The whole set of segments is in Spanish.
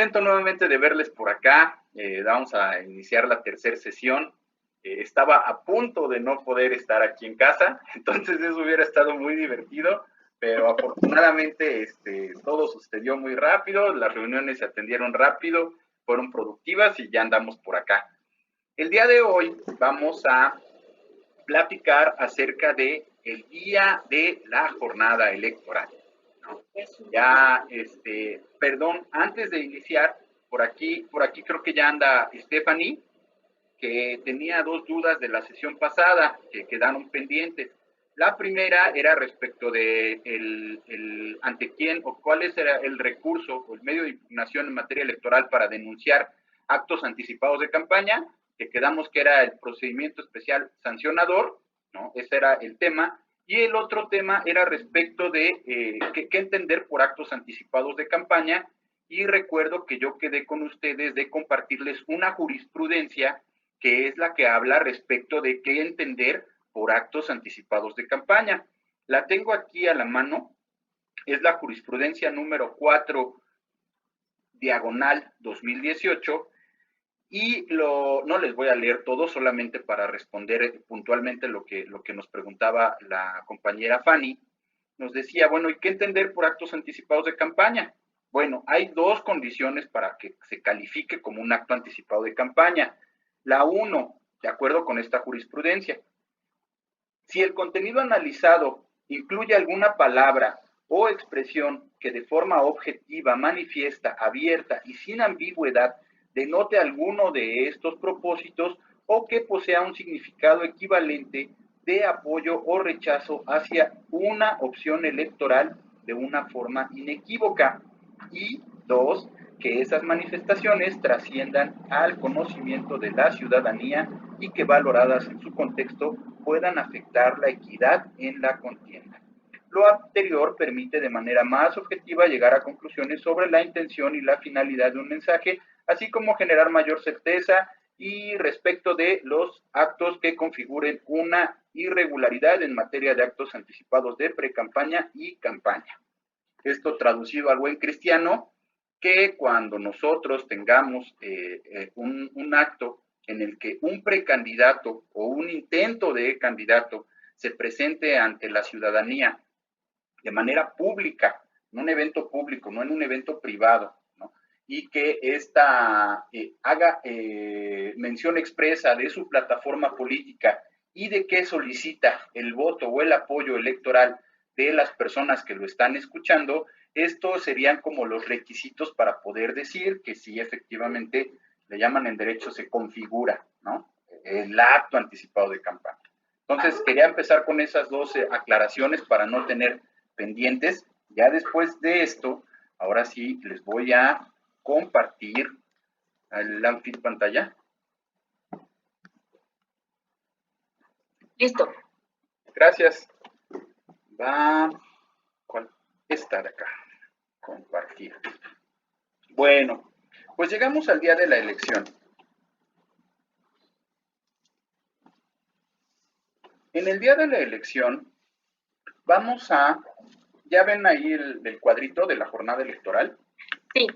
contento nuevamente de verles por acá. Vamos a iniciar la tercera sesión. Estaba a punto de no poder estar aquí en casa, entonces eso hubiera estado muy divertido, pero afortunadamente todo sucedió muy rápido, las reuniones se atendieron rápido, fueron productivas y ya andamos por acá. El día de hoy vamos a platicar acerca de el día de la jornada electoral, ¿no? Ya, perdón, antes de iniciar, por aquí creo que ya anda Stephanie, que tenía dos dudas de la sesión pasada que quedaron pendientes. La primera era respecto de ante quién o cuál era el recurso o el medio de impugnación en materia electoral para denunciar actos anticipados de campaña, que quedamos que era el procedimiento especial sancionador, ¿no? Ese era el tema. Y el otro tema era respecto de qué entender por actos anticipados de campaña. Y recuerdo que yo quedé con ustedes de compartirles una jurisprudencia que es la que habla respecto de qué entender por actos anticipados de campaña. La tengo aquí a la mano, es la jurisprudencia número 4, diagonal 2018, y no les voy a leer todo, solamente para responder puntualmente lo que nos preguntaba la compañera Fanny. Nos decía, bueno, ¿y qué entender por actos anticipados de campaña? Bueno, hay dos condiciones para que se califique como un acto anticipado de campaña. La 1, de acuerdo con esta jurisprudencia, si el contenido analizado incluye alguna palabra o expresión que de forma objetiva, manifiesta, abierta y sin ambigüedad denote alguno de estos propósitos o que posea un significado equivalente de apoyo o rechazo hacia una opción electoral de una forma inequívoca. Y 2, que esas manifestaciones trasciendan al conocimiento de la ciudadanía y que valoradas en su contexto puedan afectar la equidad en la contienda. Lo anterior permite de manera más objetiva llegar a conclusiones sobre la intención y la finalidad de un mensaje, así como generar mayor certeza y respecto de los actos que configuren una irregularidad en materia de actos anticipados de precampaña y campaña. Esto traducido al buen cristiano, que cuando nosotros tengamos un acto en el que un precandidato o un intento de candidato se presente ante la ciudadanía de manera pública, en un evento público, no en un evento privado, ¿no? Y que ésta haga mención expresa de su plataforma política y de que solicita el voto o el apoyo electoral de las personas que lo están escuchando, estos serían como los requisitos para poder decir que sí, efectivamente, le llaman en derecho, se configura, ¿no? El acto anticipado de campaña. Entonces, quería empezar con esas dos aclaraciones para no tener pendientes. Ya después de esto, ahora sí les voy a compartir el Amplit pantalla. Listo. Gracias. ¿Cuál? Esta de acá. Compartir. Bueno, pues llegamos al día de la elección. En el día de la elección, vamos a, ¿ya ven ahí el cuadrito de la jornada electoral? Sí.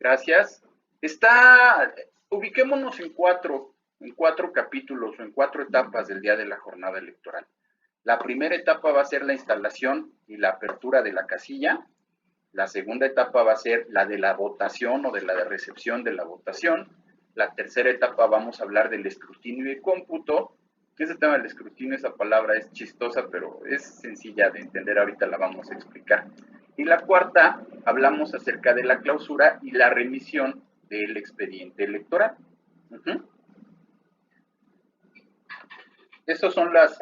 Gracias. Ubiquémonos en cuatro capítulos o en 4 etapas del día de la jornada electoral. La primera etapa va a ser la instalación y la apertura de la casilla. La segunda etapa va a ser la de la votación o de la de recepción de la votación. La tercera etapa vamos a hablar del escrutinio y cómputo. Ese tema del escrutinio, esa palabra es chistosa, pero es sencilla de entender, ahorita la vamos a explicar. Y la cuarta, hablamos acerca de la clausura y la remisión del expediente electoral. Estas son las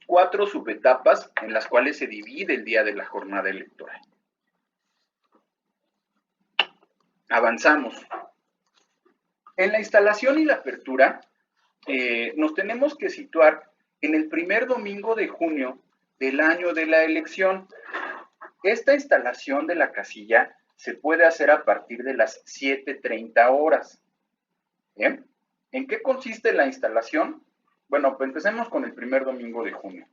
4 subetapas en las cuales se divide el día de la jornada electoral. Avanzamos. En la instalación y la apertura, nos tenemos que situar en el primer domingo de junio del año de la elección. Esta instalación de la casilla se puede hacer a partir de las 7:30 horas. ¿Bien? ¿En qué consiste la instalación? Bueno, pues empecemos con el primer domingo de junio.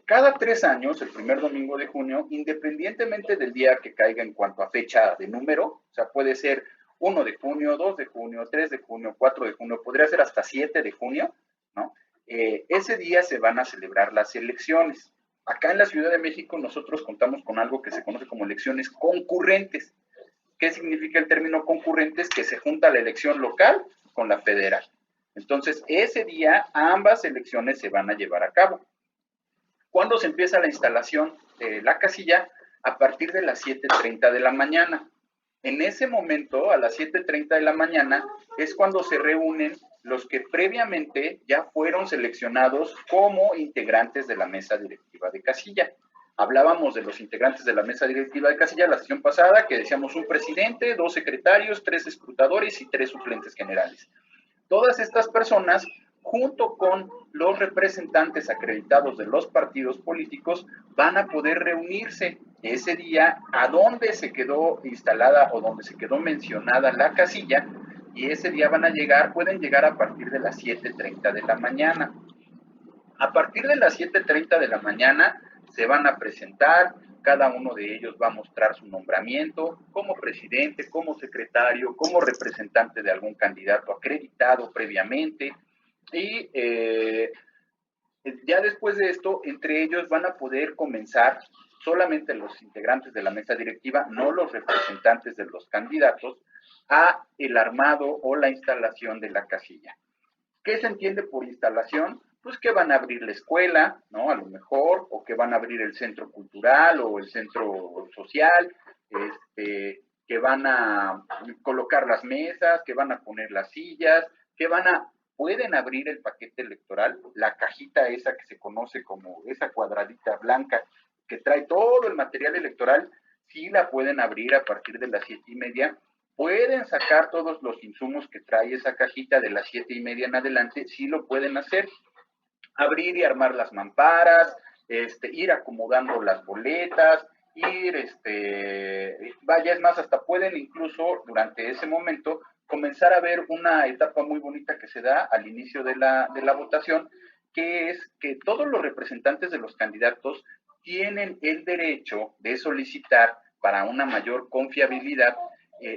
Cada 3 años, el primer domingo de junio, independientemente del día que caiga en cuanto a fecha de número, o sea, puede ser 1 de junio, 2 de junio, 3 de junio, 4 de junio, podría ser hasta 7 de junio, ¿no? Ese día se van a celebrar las elecciones. Acá en la Ciudad de México nosotros contamos con algo que se conoce como elecciones concurrentes. ¿Qué significa el término concurrentes? Que se junta la elección local con la federal. Entonces, ese día ambas elecciones se van a llevar a cabo. ¿Cuándo se empieza la instalación de la casilla? A partir de las 7:30 de la mañana. En ese momento, a las 7:30 de la mañana, es cuando se reúnen los que previamente ya fueron seleccionados como integrantes de la mesa directiva de casilla. Hablábamos de los integrantes de la mesa directiva de casilla la sesión pasada, que decíamos un presidente, 2 secretarios, 3 escrutadores y 3 suplentes generales. Todas estas personas, junto con los representantes acreditados de los partidos políticos, van a poder reunirse ese día a donde se quedó instalada o donde se quedó mencionada la casilla, y ese día pueden llegar a partir de las 7:30 de la mañana. A partir de las 7:30 de la mañana se van a presentar, cada uno de ellos va a mostrar su nombramiento como presidente, como secretario, como representante de algún candidato acreditado previamente, y ya después de esto, entre ellos van a poder comenzar, solamente los integrantes de la mesa directiva, no los representantes de los candidatos, a el armado o la instalación de la casilla. ¿Qué se entiende por instalación? Pues que van a abrir la escuela, ¿no? A lo mejor, o que van a abrir el centro cultural o el centro social, que van a colocar las mesas, que van a poner las sillas, pueden abrir el paquete electoral, la cajita esa que se conoce como esa cuadradita blanca que trae todo el material electoral, sí la pueden abrir a partir de las 7:30. Pueden sacar todos los insumos que trae esa cajita de las 7:30 en adelante, sí lo pueden hacer. Abrir y armar las mamparas, ir acomodando las boletas, vaya, es más, hasta pueden incluso durante ese momento comenzar a ver una etapa muy bonita que se da al inicio de la votación, que es que todos los representantes de los candidatos tienen el derecho de solicitar, para una mayor confiabilidad,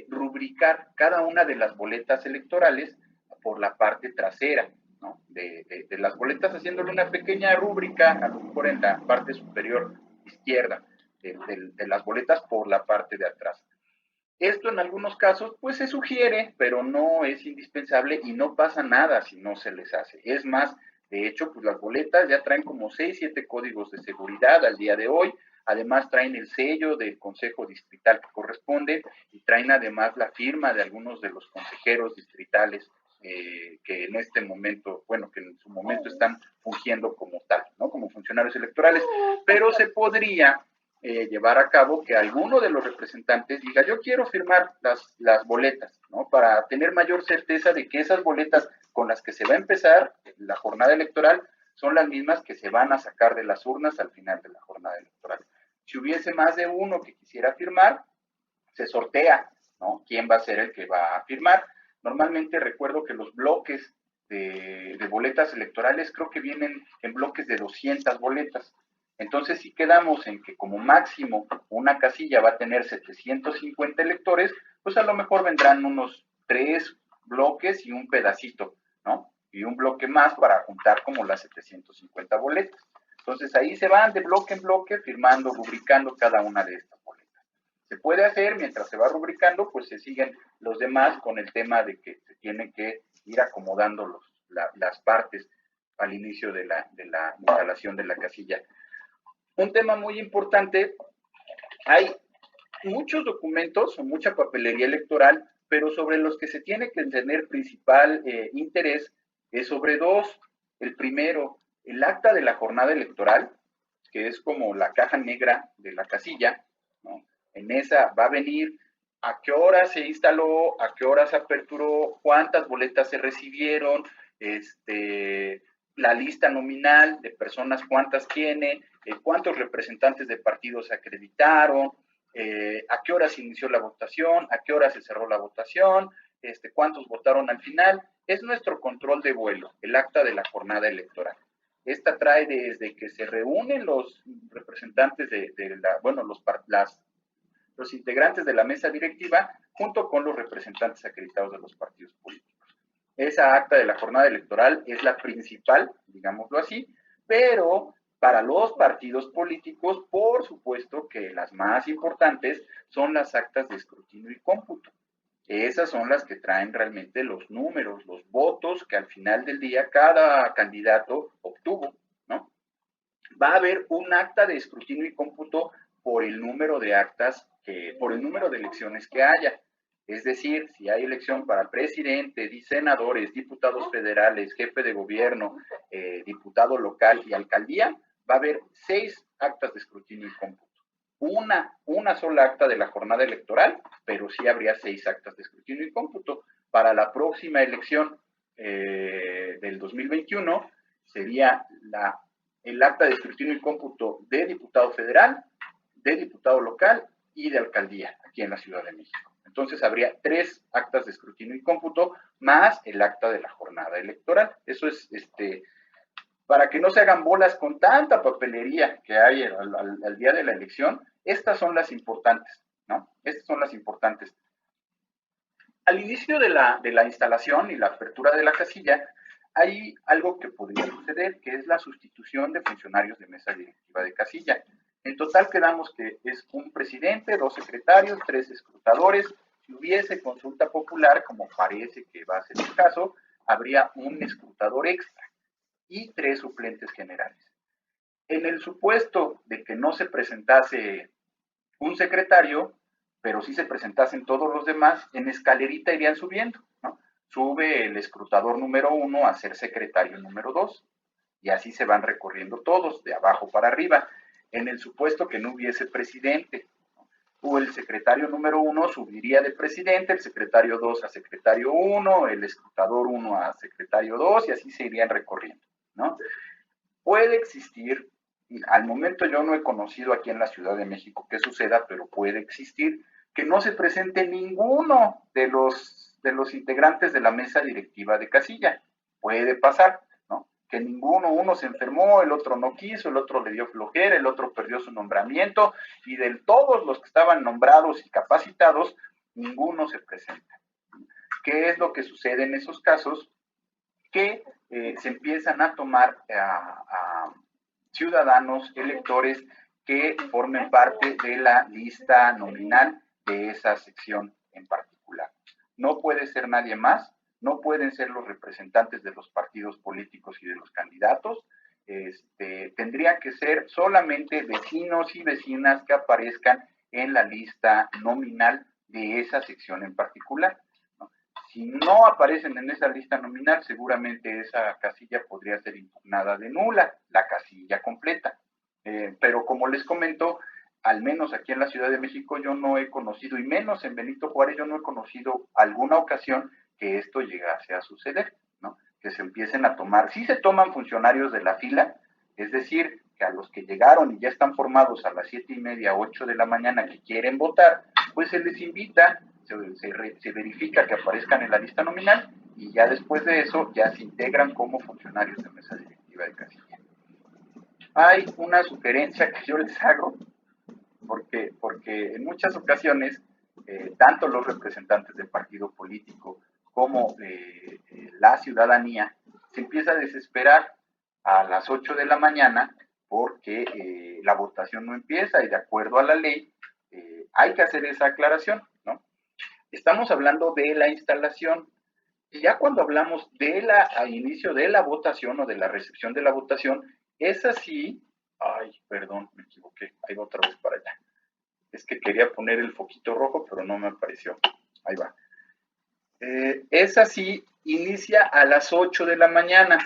rubricar cada una de las boletas electorales por la parte trasera, ¿no? de las boletas, haciéndole una pequeña rúbrica, a lo mejor en la parte superior izquierda de las boletas por la parte de atrás. Esto en algunos casos pues se sugiere, pero no es indispensable y no pasa nada si no se les hace. Es más, de hecho, pues las boletas ya traen como 6, 7 códigos de seguridad al día de hoy. Además traen el sello del consejo distrital que corresponde y traen además la firma de algunos de los consejeros distritales que en este momento, bueno, que en su momento están fungiendo como tal, ¿no? Como funcionarios electorales. Pero se podría llevar a cabo que alguno de los representantes diga, yo quiero firmar las boletas, ¿no? Para tener mayor certeza de que esas boletas con las que se va a empezar la jornada electoral son las mismas que se van a sacar de las urnas al final de la jornada electoral. Si hubiese más de uno que quisiera firmar, se sortea, ¿no? ¿Quién va a ser el que va a firmar? Normalmente recuerdo que los bloques de boletas electorales creo que vienen en bloques de 200 boletas. Entonces, si quedamos en que como máximo una casilla va a tener 750 electores, pues a lo mejor vendrán unos 3 bloques y un pedacito, ¿no? Y un bloque más para juntar como las 750 boletas. Entonces, ahí se van de bloque en bloque firmando, rubricando cada una de estas boletas. Se puede hacer, mientras se va rubricando, pues se siguen los demás con el tema de que se tienen que ir acomodando las partes al inicio de la instalación de la casilla. Un tema muy importante, hay muchos documentos o mucha papelería electoral, pero sobre los que se tiene que tener principal interés es sobre dos. El primero, el acta de la jornada electoral, que es como la caja negra de la casilla, ¿no? En esa va a venir a qué hora se instaló, a qué hora se aperturó, cuántas boletas se recibieron, la lista nominal de personas, cuántas tiene, cuántos representantes de partidos se acreditaron, a qué hora se inició la votación, a qué hora se cerró la votación, cuántos votaron al final. Es nuestro control de vuelo, el acta de la jornada electoral. Esta trae desde que se reúnen los representantes los integrantes de la mesa directiva junto con los representantes acreditados de los partidos políticos. Esa acta de la jornada electoral es la principal, digámoslo así, pero para los partidos políticos, por supuesto que las más importantes son las actas de escrutinio y cómputo. Esas son las que traen realmente los números, los votos que al final del día cada candidato obtuvo, ¿no? Va a haber un acta de escrutinio y cómputo por el número de por el número de elecciones que haya. Es decir, si hay elección para presidente, senadores, diputados federales, jefe de gobierno, diputado local y alcaldía, va a haber 6 actas de escrutinio y cómputo. Una sola acta de la jornada electoral, pero sí habría 6 actas de escrutinio y cómputo. Para la próxima elección del 2021 sería el acta de escrutinio y cómputo de diputado federal, de diputado local y de alcaldía aquí en la Ciudad de México. Entonces habría 3 actas de escrutinio y cómputo más el acta de la jornada electoral. Eso es para que no se hagan bolas con tanta papelería que hay al día de la elección. Estas son las importantes, ¿no? Estas son las importantes. Al inicio de la instalación y la apertura de la casilla, hay algo que podría suceder, que es la sustitución de funcionarios de mesa directiva de casilla. En total quedamos que es un presidente, 2 secretarios, 3 escrutadores. Si hubiese consulta popular, como parece que va a ser el caso, habría un escrutador extra y 3 suplentes generales. En el supuesto de que no se presentase un secretario, pero sí se presentasen todos los demás, en escalerita irían subiendo, ¿no? Sube el escrutador número 1 a ser secretario número 2, y así se van recorriendo todos, de abajo para arriba. En el supuesto que no hubiese presidente, ¿no? El secretario número 1 subiría de presidente, el secretario 2 a secretario 1, el escrutador 1 a secretario 2, y así se irían recorriendo, ¿no? Puede existir, al momento yo no he conocido aquí en la Ciudad de México que suceda, pero puede existir que no se presente ninguno de los integrantes de la mesa directiva de casilla. Puede pasar, ¿no? Que uno se enfermó, el otro no quiso, el otro le dio flojera, el otro perdió su nombramiento, y de todos los que estaban nombrados y capacitados, ninguno se presenta. ¿Qué es lo que sucede en esos casos? Que se empiezan a tomar a ciudadanos, electores que formen parte de la lista nominal de esa sección en particular. No puede ser nadie más, no pueden ser los representantes de los partidos políticos y de los candidatos. Tendría que ser solamente vecinos y vecinas que aparezcan en la lista nominal de esa sección en particular. Si no aparecen en esa lista nominal, seguramente esa casilla podría ser impugnada de nula, la casilla completa. Pero como les comento, al menos aquí en la Ciudad de México yo no he conocido, y menos en Benito Juárez, yo no he conocido alguna ocasión que esto llegase a suceder, ¿no? Que se empiecen a tomar, sí se toman funcionarios de la fila, es decir, que a los que llegaron y ya están formados a las 7:30, 8 de la mañana que quieren votar, pues se les invita, se verifica que aparezcan en la lista nominal, y ya después de eso ya se integran como funcionarios de mesa directiva de casilla. Hay una sugerencia que yo les hago, porque en muchas ocasiones, tanto los representantes del partido político como la ciudadanía se empieza a desesperar a las 8 de la mañana porque la votación no empieza, y de acuerdo a la ley hay que hacer esa aclaración, ¿no? Estamos hablando de la instalación, y ya cuando hablamos al inicio de la votación o de la recepción de la votación, es así. Ay, perdón, me equivoqué, ahí va otra vez para allá. Es que quería poner el foquito rojo, pero no me apareció. Ahí va. Es así, inicia a las 8 de la mañana.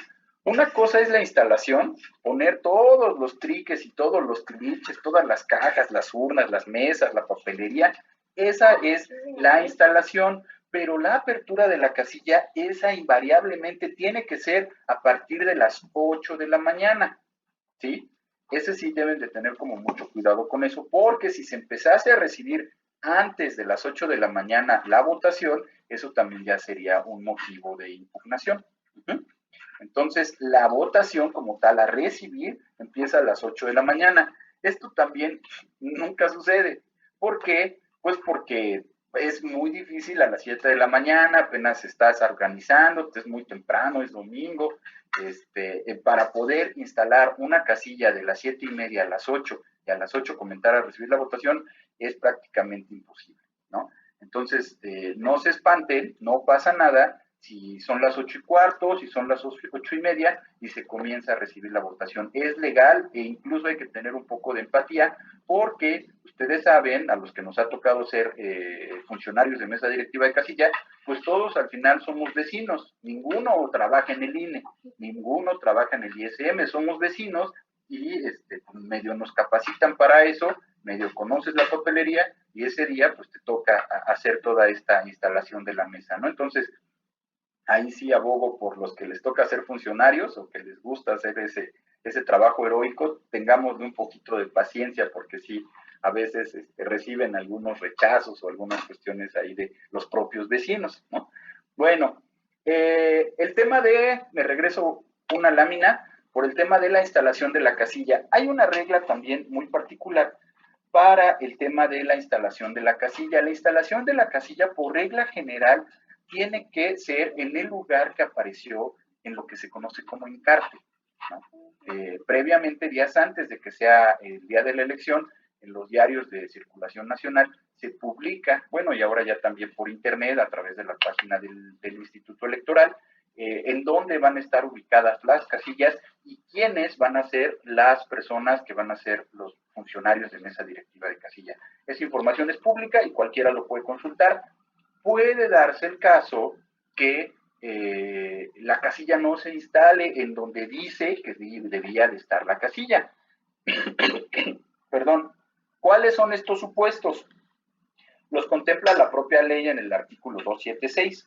Una cosa es la instalación, poner todos los triques y todos los cliches, todas las cajas, las urnas, las mesas, la papelería. Esa es la instalación, pero la apertura de la casilla, esa invariablemente tiene que ser a partir de las 8 de la mañana, ¿sí? Ese sí deben de tener como mucho cuidado con eso, porque si se empezase a recibir antes de las 8 de la mañana la votación, eso también ya sería un motivo de impugnación. Entonces, la votación como tal, a recibir, empieza a las 8 de la mañana. Esto también nunca sucede. ¿Por qué? Pues porque es muy difícil a las 7 de la mañana, apenas estás organizando, es muy temprano, es domingo, para poder instalar una casilla de las 7:30 a las 8 y a las 8 comenzar a recibir la votación es prácticamente imposible, ¿no? Entonces, no se espanten, no pasa nada si son las 8:15, si son las 8:30 y se comienza a recibir la votación. Es legal e incluso hay que tener un poco de empatía porque ustedes saben, a los que nos ha tocado ser funcionarios de mesa directiva de casilla, pues todos al final somos vecinos, ninguno trabaja en el INE, ninguno trabaja en el ISM, somos vecinos y medio nos capacitan para eso, medio conoces la papelería y ese día pues te toca hacer toda esta instalación de la mesa, ¿no? Entonces, ahí sí abogo por los que les toca ser funcionarios o que les gusta hacer ese trabajo heroico, tengamos un poquito de paciencia porque sí, a veces reciben algunos rechazos o algunas cuestiones ahí de los propios vecinos, ¿no? Bueno, el tema me regreso una lámina, por el tema de la instalación de la casilla. Hay una regla también muy particular para el tema de la instalación de la casilla. La instalación de la casilla, por regla general, tiene que ser en el lugar que apareció en lo que se conoce como encarte, ¿no? Previamente, días antes de que sea el día de la elección, en los diarios de circulación nacional se publica, bueno, y ahora ya también por internet, a través de la página del Instituto Electoral, en dónde van a estar ubicadas las casillas y quiénes van a ser las personas que van a ser los funcionarios de mesa directiva de casilla. Esa información es pública y cualquiera lo puede consultar. Puede darse el caso que la casilla no se instale en donde dice que debía de estar la casilla. Perdón. ¿Cuáles son estos supuestos? Los contempla la propia ley en el artículo 276.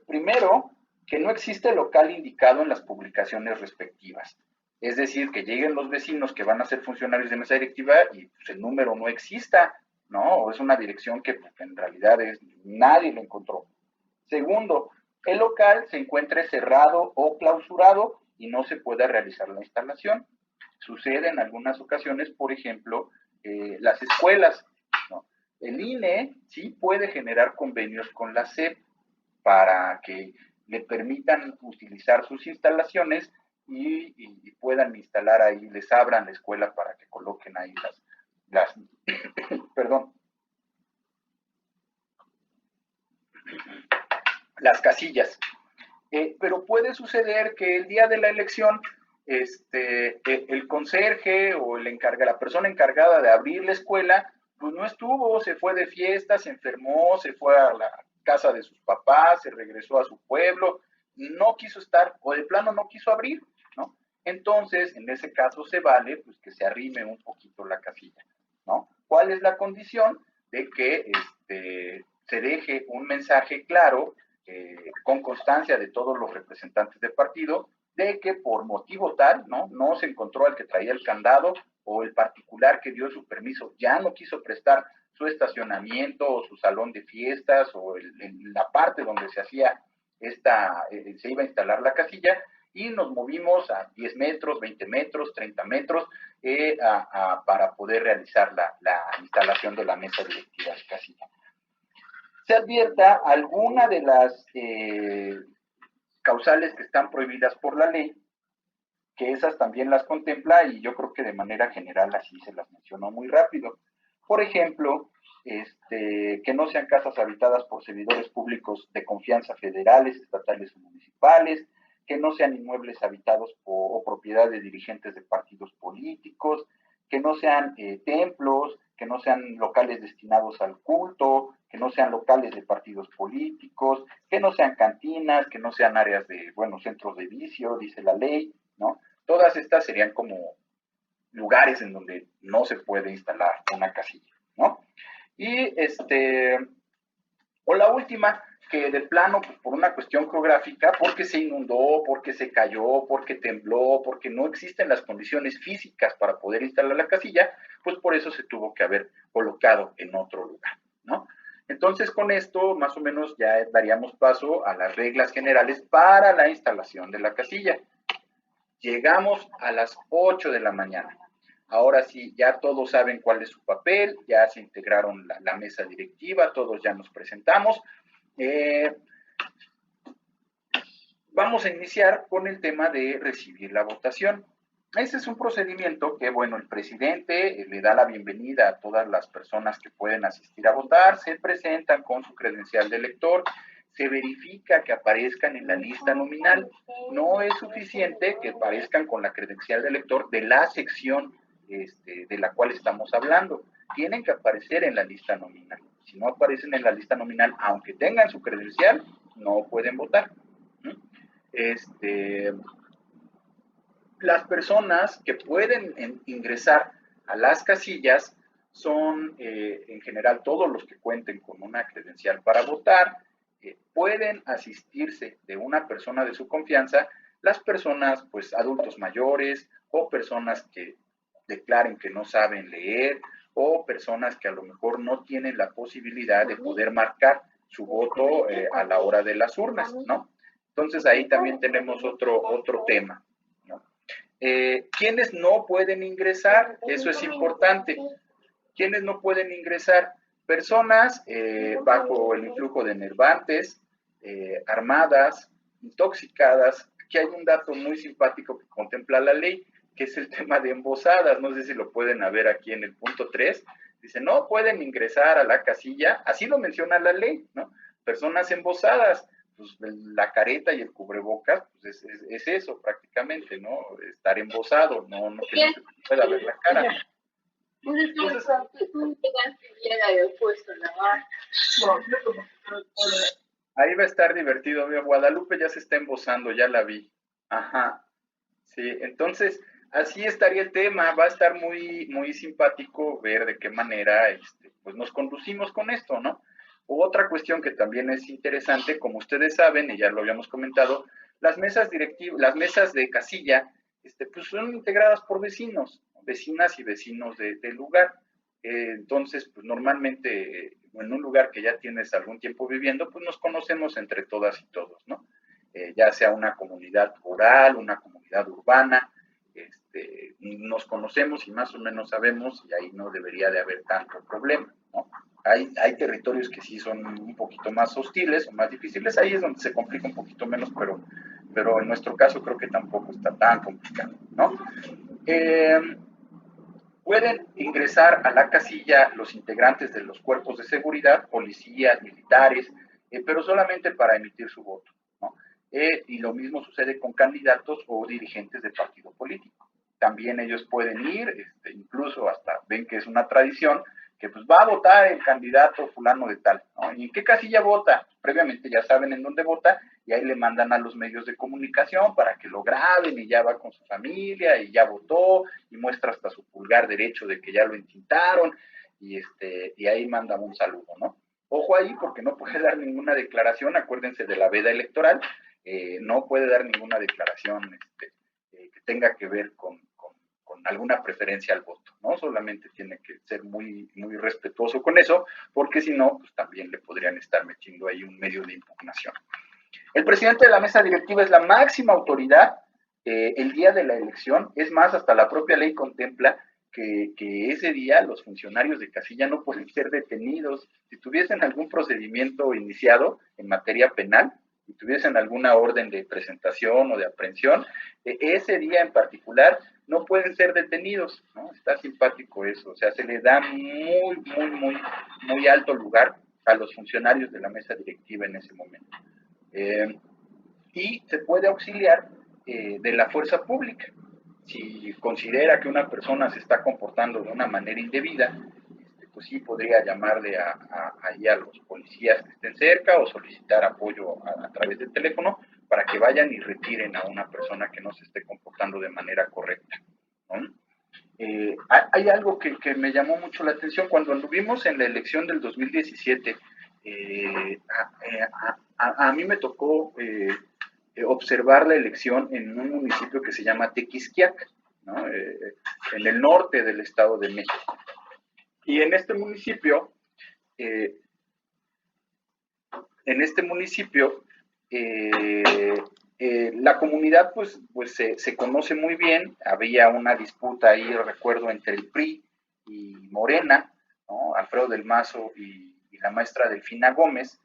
Primero, que no existe local indicado en las publicaciones respectivas. Es decir, que lleguen los vecinos que van a ser funcionarios de mesa directiva y pues, el número no exista, ¿no? O es una dirección que pues, en realidad nadie lo encontró. Segundo, el local se encuentre cerrado o clausurado y no se pueda realizar la instalación. Sucede en algunas ocasiones, por ejemplo, las escuelas, ¿no? El INE sí puede generar convenios con la SEP para que le permitan utilizar sus instalaciones y puedan instalar ahí, les abran la escuela para que coloquen ahí las perdón, las casillas. Pero puede suceder que el día de la elección el conserje o la persona encargada de abrir la escuela, pues no estuvo, se fue de fiesta, se enfermó, se fue a la casa de sus papás, se regresó a su pueblo, no quiso estar o de plano no quiso abrir, ¿no? Entonces, en ese caso se vale pues que se arrime un poquito la casilla, ¿no? ¿Cuál es la condición? De que se deje un mensaje claro con constancia de todos los representantes del partido, de que por motivo tal, no se encontró al que traía el candado o el particular que dio su permiso ya no quiso prestar su estacionamiento o su salón de fiestas o la parte donde se hacía se iba a instalar la casilla y nos movimos a 10 metros, 20 metros, 30 metros para poder realizar la instalación de la mesa directiva de casilla. Se advierta alguna de las causales que están prohibidas por la ley, que esas también las contempla y yo creo que de manera general así se las mencionó muy rápido. Por ejemplo, que no sean casas habitadas por servidores públicos de confianza federales, estatales o municipales, que no sean inmuebles habitados o propiedad de dirigentes de partidos políticos, que no sean templos, que no sean locales destinados al culto, que no sean locales de partidos políticos, que no sean cantinas, que no sean áreas de, centros de vicio, dice la ley, ¿no? Todas estas serían como lugares en donde no se puede instalar una casilla, ¿no? Y o la última, que de plano, pues, por una cuestión geográfica, porque se inundó, porque se cayó, porque tembló, porque no existen las condiciones físicas para poder instalar la casilla, pues por eso se tuvo que haber colocado en otro lugar, ¿no? Entonces, con esto, más o menos, ya daríamos paso a las reglas generales para la instalación de la casilla. Llegamos a las 8 de la mañana. Ahora sí, ya todos saben cuál es su papel, ya se integraron la mesa directiva, todos ya nos presentamos. Vamos a iniciar con el tema de recibir la votación. Ese es un procedimiento que, bueno, el presidente le da la bienvenida a todas las personas que pueden asistir a votar, se presentan con su credencial de elector, se verifica que aparezcan en la lista nominal. No es suficiente que aparezcan con la credencial de elector de la sección de la cual estamos hablando. Tienen que aparecer en la lista nominal. Si no aparecen en la lista nominal, aunque tengan su credencial, no pueden votar. Las personas que pueden ingresar a las casillas son en general todos los que cuenten con una credencial para votar. Pueden asistirse de una persona de su confianza las personas, pues adultos mayores o personas que declaren que no saben leer o personas que a lo mejor no tienen la posibilidad de poder marcar su voto a la hora de las urnas, ¿no? Entonces ahí también tenemos otro tema, ¿no? ¿Quiénes no pueden ingresar? Eso es importante. ¿Quiénes no pueden ingresar? Personas bajo el influjo de enervantes, armadas, intoxicadas. Aquí hay un dato muy simpático que contempla la ley, que es el tema de embosadas. No sé si lo pueden ver aquí en el punto 3. Dice, no pueden ingresar a la casilla, así lo menciona la ley, ¿no? Personas embosadas. Pues la careta y el cubrebocas, pues es eso prácticamente, ¿no? Estar embosado, no que no se pueda ver la cara. Entonces, ahí va a estar divertido. Mira, Guadalupe ya se está embosando, ya la vi. Ajá. Sí, entonces, así estaría el tema. Va a estar muy, muy simpático ver de qué manera pues nos conducimos con esto, ¿no? Otra cuestión que también es interesante, como ustedes saben, y ya lo habíamos comentado, las mesas directivas, las mesas de casilla, pues son integradas por vecinos, vecinas y vecinos del lugar. Entonces, pues normalmente en un lugar que ya tienes algún tiempo viviendo, pues nos conocemos entre todas y todos, ¿no? Ya sea una comunidad rural, una comunidad urbana, nos conocemos y más o menos sabemos y ahí no debería de haber tanto problema, ¿no? Hay territorios que sí son un poquito más hostiles o más difíciles, ahí es donde se complica un poquito menos, pero en nuestro caso creo que tampoco está tan complicado, ¿no? Pueden ingresar a la casilla los integrantes de los cuerpos de seguridad, policías, militares, pero solamente para emitir su voto, ¿no? Y lo mismo sucede con candidatos o dirigentes de partido político. También ellos pueden ir, incluso hasta ven que es una tradición, que pues va a votar el candidato fulano de tal, ¿no? ¿Y en qué casilla vota? Previamente ya saben en dónde vota y ahí le mandan a los medios de comunicación para que lo graben y ya va con su familia y ya votó y muestra hasta su pulgar derecho de que ya lo entintaron y ahí manda un saludo, ¿no? Ojo ahí porque no puede dar ninguna declaración, acuérdense de la veda electoral, no puede dar ninguna declaración que tenga que ver con alguna preferencia al voto, ¿no? Solamente tiene que ser muy, muy respetuoso con eso, porque si no, pues también le podrían estar metiendo ahí un medio de impugnación. El presidente de la mesa directiva es la máxima autoridad el día de la elección. Es más, hasta la propia ley contempla que ese día los funcionarios de casilla no pueden ser detenidos. Si tuviesen algún procedimiento iniciado en materia penal, si tuviesen alguna orden de presentación o de aprehensión, ese día en particular no pueden ser detenidos, ¿no? Está simpático eso, o sea, se le da muy, muy, muy, muy alto lugar a los funcionarios de la mesa directiva en ese momento. Y se puede auxiliar de la fuerza pública. Si considera que una persona se está comportando de una manera indebida, pues sí podría llamarle ahí a los policías que estén cerca o solicitar apoyo a través del teléfono para que vayan y retiren a una persona que no se esté comportando de manera correcta, ¿no? Hay algo que me llamó mucho la atención cuando anduvimos en la elección del 2017. A mí me tocó observar la elección en un municipio que se llama Tequisquiac, ¿no? En el norte del Estado de México. Y en este municipio en este municipio, la comunidad pues se conoce muy bien. Había una disputa ahí, recuerdo, entre el PRI y Morena, ¿no? Alfredo del Mazo y la maestra Delfina Gómez,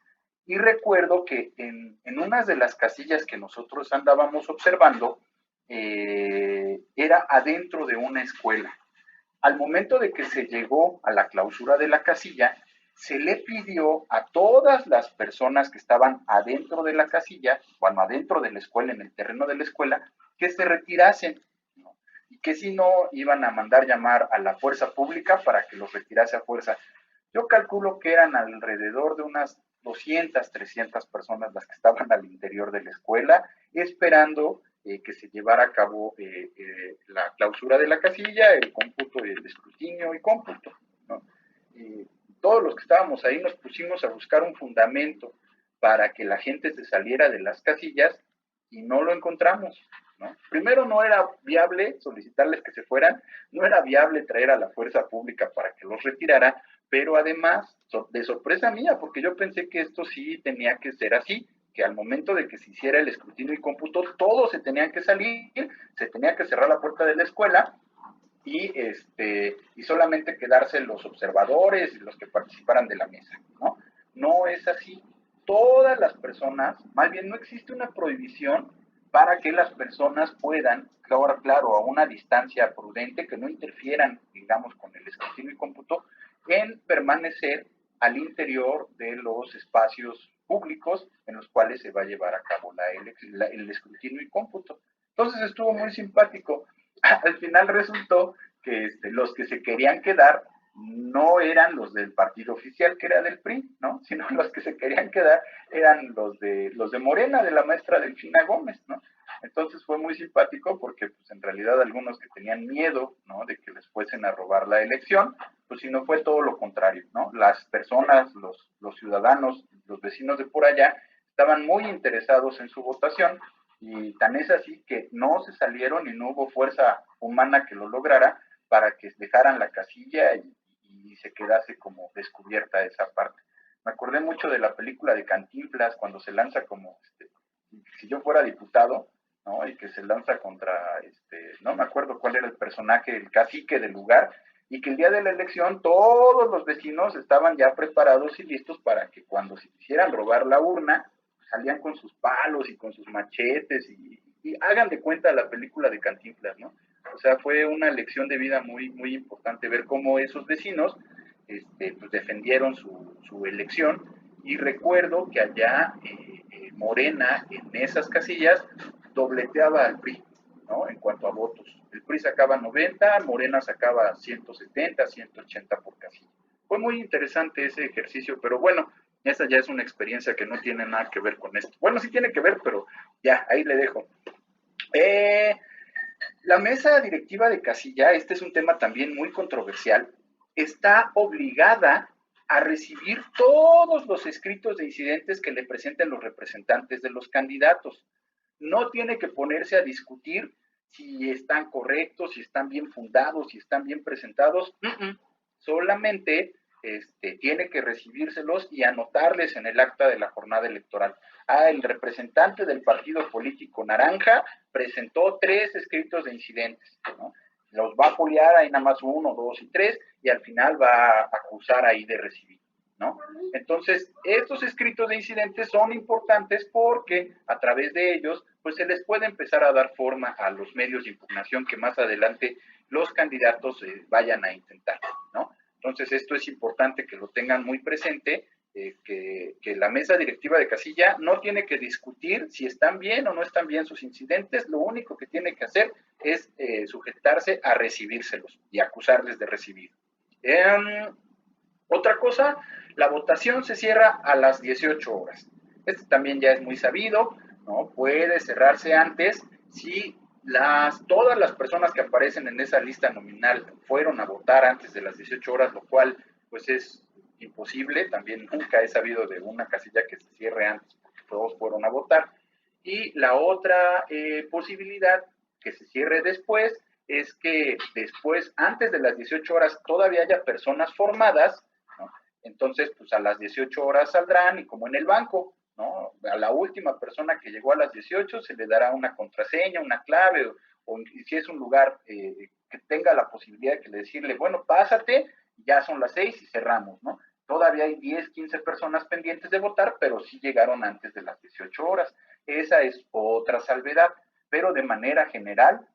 y recuerdo que en una de las casillas que nosotros andábamos observando, era adentro de una escuela. Al momento de que se llegó a la clausura de la casilla, se le pidió a todas las personas que estaban adentro de la casilla, bueno, adentro de la escuela, en el terreno de la escuela, que se retirasen, ¿no? Y que si no, iban a mandar llamar a la fuerza pública para que los retirase a fuerza. Yo calculo que eran alrededor de unas 200, 300 personas las que estaban al interior de la escuela, esperando que se llevara a cabo la clausura de la casilla, el cómputo, el escrutinio y cómputo, ¿no? Todos los que estábamos ahí nos pusimos a buscar un fundamento para que la gente se saliera de las casillas y no lo encontramos, ¿no? Primero, no era viable solicitarles que se fueran, no era viable traer a la fuerza pública para que los retirara, pero además, de sorpresa mía, porque yo pensé que esto sí tenía que ser así, que al momento de que se hiciera el escrutinio y cómputo, todos se tenían que salir, se tenía que cerrar la puerta de la escuela y solamente quedarse los observadores y los que participaran de la mesa, ¿no? No es así. Todas las personas, más bien no existe una prohibición para que las personas puedan, claro, a una distancia prudente, que no interfieran, digamos, con el escrutinio y cómputo, en permanecer al interior de los espacios públicos en los cuales se va a llevar a cabo el escrutinio y cómputo. Entonces estuvo muy simpático. Al final resultó que los que se querían quedar no eran los del partido oficial, que era del PRI, ¿no? Sino los que se querían quedar eran los de Morena, de la maestra Delfina Gómez, ¿no? Entonces fue muy simpático porque pues en realidad algunos que tenían miedo, ¿no?, de que les fuesen a robar la elección, pues si no fue todo lo contrario, ¿no? Las personas, los ciudadanos, los vecinos de por allá estaban muy interesados en su votación, y tan es así que no se salieron y no hubo fuerza humana que lo lograra para que dejaran la casilla y se quedase como descubierta esa parte. Me acordé mucho de la película de Cantinflas cuando se lanza como, si yo fuera diputado, ¿no? Y que se lanza contra, no me acuerdo cuál era el personaje, el cacique del lugar, y que el día de la elección todos los vecinos estaban ya preparados y listos para que cuando se quisieran robar la urna, salían con sus palos y con sus machetes y hagan de cuenta la película de Cantinflas, ¿no? O sea, fue una lección de vida muy, muy importante ver cómo esos vecinos pues defendieron su elección, y recuerdo que allá Morena en esas casillas dobleteaba al PRI, ¿no? En cuanto a votos. El PRI sacaba 90, Morena sacaba 170, 180 por casilla. Fue muy interesante ese ejercicio, pero bueno, esa ya es una experiencia que no tiene nada que ver con esto. Bueno, sí tiene que ver, pero ya, ahí le dejo. La mesa directiva de casilla, este es un tema también muy controversial, está obligada a recibir todos los escritos de incidentes que le presenten los representantes de los candidatos. No tiene que ponerse a discutir si están correctos, si están bien fundados, si están bien presentados. Solamente tiene que recibírselos y anotarles en el acta de la jornada electoral. El representante del partido político naranja presentó 3 escritos de incidentes, ¿no? Los va a foliar ahí nada más 1, 2 y 3, y al final va a acusar ahí de recibir, ¿no? Entonces, estos escritos de incidentes son importantes porque a través de ellos, pues se les puede empezar a dar forma a los medios de impugnación que más adelante los candidatos vayan a intentar, ¿no? Entonces, esto es importante que lo tengan muy presente, que la mesa directiva de casilla no tiene que discutir si están bien o no están bien sus incidentes, lo único que tiene que hacer es sujetarse a recibírselos y acusarles de recibir. Otra cosa, la votación se cierra a las 18 horas. Este también ya es muy sabido, ¿no? Puede cerrarse antes si todas las personas que aparecen en esa lista nominal fueron a votar antes de las 18 horas, lo cual pues es imposible. También nunca he sabido de una casilla que se cierre antes porque todos fueron a votar. Y la otra posibilidad, que se cierre después, es que después, antes de las 18 horas, todavía haya personas formadas, ¿no? Entonces, pues a las 18 horas saldrán y como en el banco, ¿no? A la última persona que llegó a las 18 se le dará una contraseña, una clave, o si es un lugar que tenga la posibilidad de que le decirle, bueno, pásate, ya son las 6 y cerramos, ¿no? Todavía hay 10, 15 personas pendientes de votar, pero sí llegaron antes de las 18 horas. Esa es otra salvedad, pero de manera general,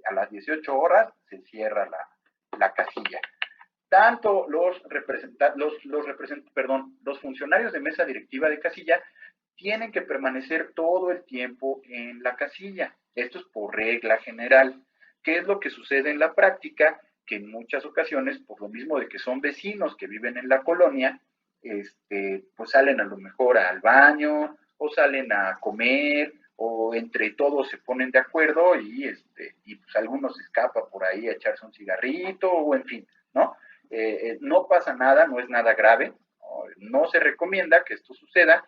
a las 18 horas se cierra la casilla. Tanto los funcionarios de mesa directiva de casilla tienen que permanecer todo el tiempo en la casilla. Esto es por regla general. ¿Qué es lo que sucede en la práctica? Que en muchas ocasiones, por lo mismo de que son vecinos que viven en la colonia, pues salen a lo mejor al baño o salen a comer o entre todos se ponen de acuerdo y pues algunos escapan por ahí a echarse un cigarrito o en fin, ¿no? No pasa nada, no es nada grave, no se recomienda que esto suceda.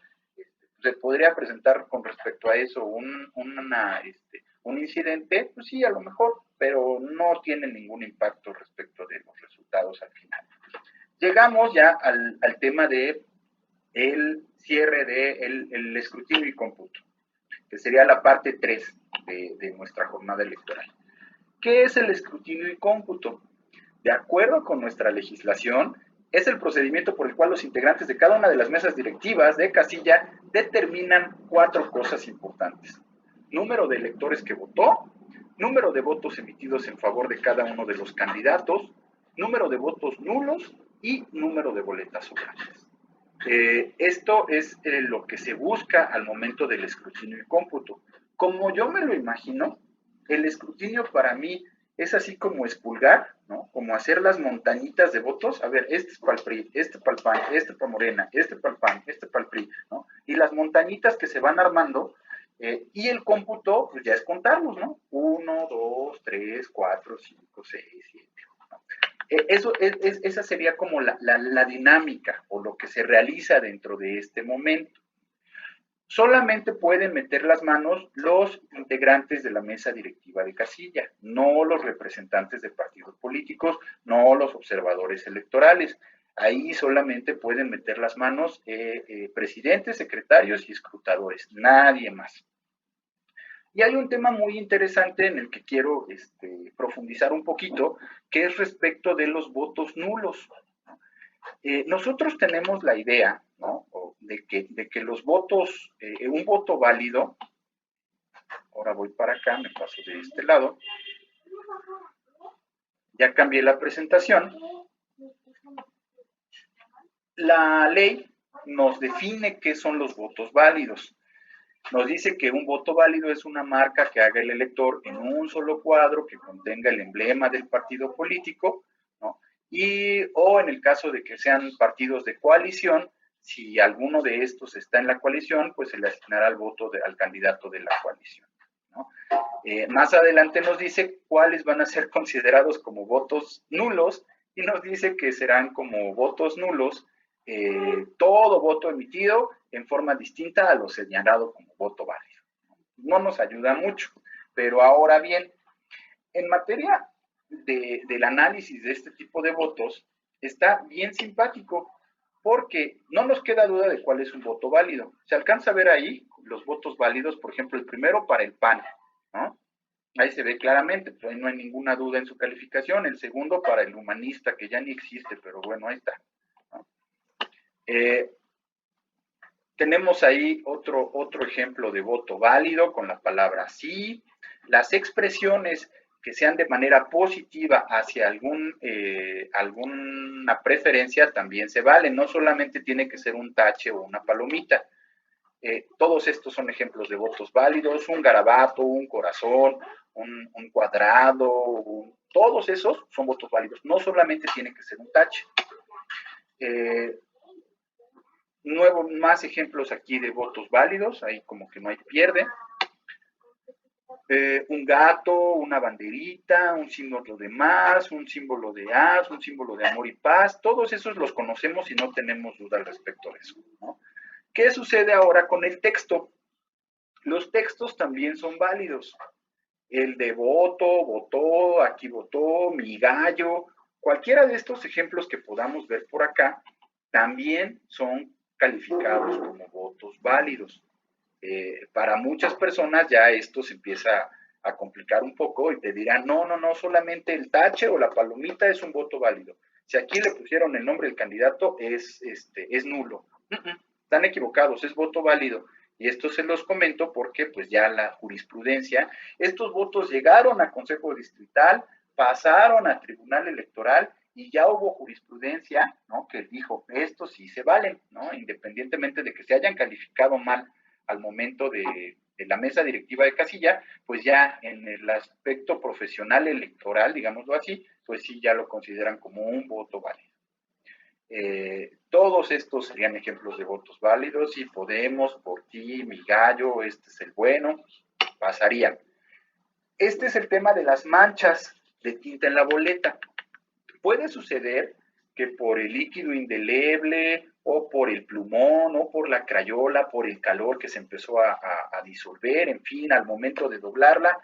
Se podría presentar con respecto a eso un incidente, pues sí, a lo mejor, pero no tiene ningún impacto respecto de los resultados al final. Llegamos ya al tema de el cierre del escrutinio y cómputo, que sería la parte 3 de nuestra jornada electoral. ¿Qué es el escrutinio y cómputo? De acuerdo con nuestra legislación, es el procedimiento por el cual los integrantes de cada una de las mesas directivas de casilla determinan 4 cosas importantes. Número de electores que votó, número de votos emitidos en favor de cada uno de los candidatos, número de votos nulos y número de boletas sobrantes. Esto es lo que se busca al momento del escrutinio y cómputo. Como yo me lo imagino, el escrutinio para mí es así como expulgar, ¿no? Como hacer las montañitas de votos. A ver, este es para el PRI, este para el PAN, este para Morena, este para el PAN, este para el PRI, ¿no? Y las montañitas que se van armando, y el cómputo, pues ya es contarlos, ¿no? 1, 2, 3, 4, 5, 6, 7. Esa sería como la dinámica o lo que se realiza dentro de este momento. Solamente pueden meter las manos los integrantes de la mesa directiva de casilla, no los representantes de partidos políticos, no los observadores electorales. Ahí solamente pueden meter las manos presidentes, secretarios y escrutadores, nadie más. Y hay un tema muy interesante en el que quiero profundizar un poquito, que es respecto de los votos nulos. Nosotros tenemos la idea, ¿no? de que los votos, un voto válido, ahora voy para acá, me paso de este lado, ya cambié la presentación. La ley nos define qué son los votos válidos. Nos dice que un voto válido es una marca que haga el elector en un solo cuadro que contenga el emblema del partido político, ¿no? O en el caso de que sean partidos de coalición, si alguno de estos está en la coalición, pues se le asignará el voto al candidato de la coalición, ¿no? Más adelante nos dice cuáles van a ser considerados como votos nulos y nos dice que serán como votos nulos todo voto emitido en forma distinta a lo señalado como voto válido. No nos ayuda mucho, pero ahora bien, en materia del análisis de este tipo de votos, está bien simpático, porque no nos queda duda de cuál es un voto válido. Se alcanza a ver ahí los votos válidos, por ejemplo, el primero para el PAN, ¿no? Ahí se ve claramente, pues ahí no hay ninguna duda en su calificación. El segundo para el humanista, que ya ni existe, pero bueno, ahí está, ¿no? Tenemos ahí otro ejemplo de voto válido con la palabra sí. Las expresiones que sean de manera positiva hacia alguna preferencia también se valen. No solamente tiene que ser un tache o una palomita. Todos estos son ejemplos de votos válidos. Un garabato, un corazón, un cuadrado, todos esos son votos válidos. No solamente tiene que ser un tache. Más ejemplos aquí de votos válidos, ahí como que no hay pierde. Un gato, una banderita, un símbolo de más, un símbolo de haz, un símbolo de amor y paz, todos esos los conocemos y no tenemos duda al respecto de eso, ¿no? ¿Qué sucede ahora con el texto? Los textos también son válidos. El de voto, votó, aquí votó, mi gallo, cualquiera de estos ejemplos que podamos ver por acá, también son calificados como votos válidos. Para muchas personas ya esto se empieza a complicar un poco y te dirán, no, no, no, solamente el tache o la palomita es un voto válido. Si aquí le pusieron el nombre del candidato, es nulo. Están equivocados, es voto válido. Y esto se los comento porque pues ya la jurisprudencia, estos votos llegaron a Consejo Distrital, pasaron a Tribunal Electoral y ya hubo jurisprudencia, ¿no? Que dijo, estos sí se valen, ¿no? Independientemente de que se hayan calificado mal al momento de la mesa directiva de casilla, pues ya en el aspecto profesional electoral, digámoslo así, pues sí ya lo consideran como un voto válido. Todos estos serían ejemplos de votos válidos. Si Podemos, Por Ti, Mi Gallo, este es el bueno, pasarían. Este es el tema de las manchas de tinta en la boleta. Puede suceder que por el líquido indeleble o por el plumón o por la crayola, por el calor que se empezó a disolver, en fin, al momento de doblarla,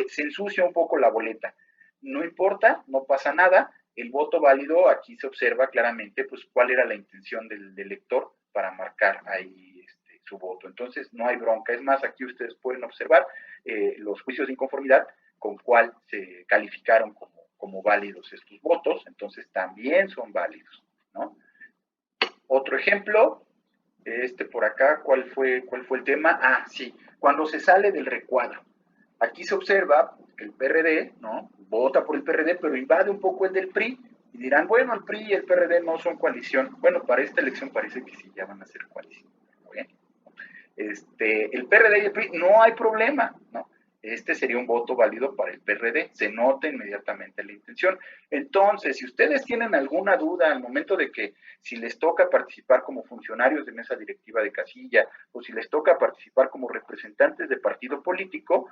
se ensucia un poco la boleta. No importa, no pasa nada. El voto válido, aquí se observa claramente pues cuál era la intención del lector para marcar ahí su voto. Entonces no hay bronca. Es más, aquí ustedes pueden observar los juicios de inconformidad con cuál se calificaron como válidos estos votos, entonces también son válidos, ¿no? Otro ejemplo, por acá, ¿cuál fue el tema? Ah, sí, cuando se sale del recuadro. Aquí se observa que el PRD, ¿no? Vota por el PRD, pero invade un poco el del PRI, y dirán, bueno, el PRI y el PRD no son coalición. Bueno, para esta elección parece que sí, ya van a ser coalición. Bien. El PRD y el PRI, no hay problema, ¿no? Este sería un voto válido para el PRD, se nota inmediatamente la intención. Entonces, si ustedes tienen alguna duda al momento de que si les toca participar como funcionarios de mesa directiva de casilla o si les toca participar como representantes de partido político,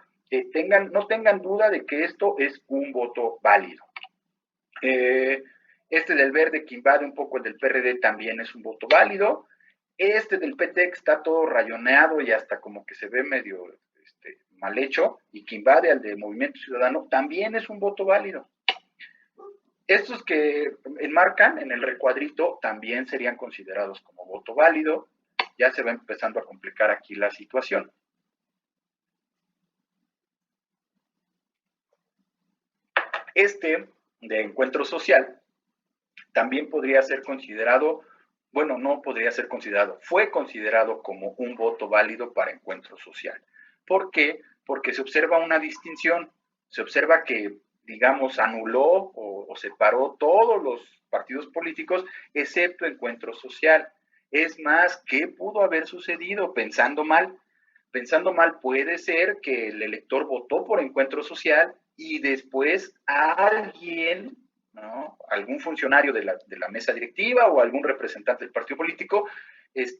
no tengan duda de que esto es un voto válido. Del verde que invade un poco el del PRD también es un voto válido. Del PT que está todo rayoneado y hasta como que se ve medio mal hecho y que invade al de Movimiento Ciudadano también es un voto válido. Estos que enmarcan en el recuadrito también serían considerados como voto válido. Ya se va empezando a complicar aquí la situación. De encuentro social también podría ser considerado, bueno, no podría ser considerado, fue considerado como un voto válido para encuentro social. ¿Por qué? Porque se observa una distinción, se observa que, digamos, anuló o separó todos los partidos políticos, excepto encuentro social. Es más, ¿qué pudo haber sucedido? Pensando mal. Pensando mal, puede ser que el elector votó por encuentro social y después alguien, ¿no? Algún funcionario de la mesa directiva o algún representante del partido político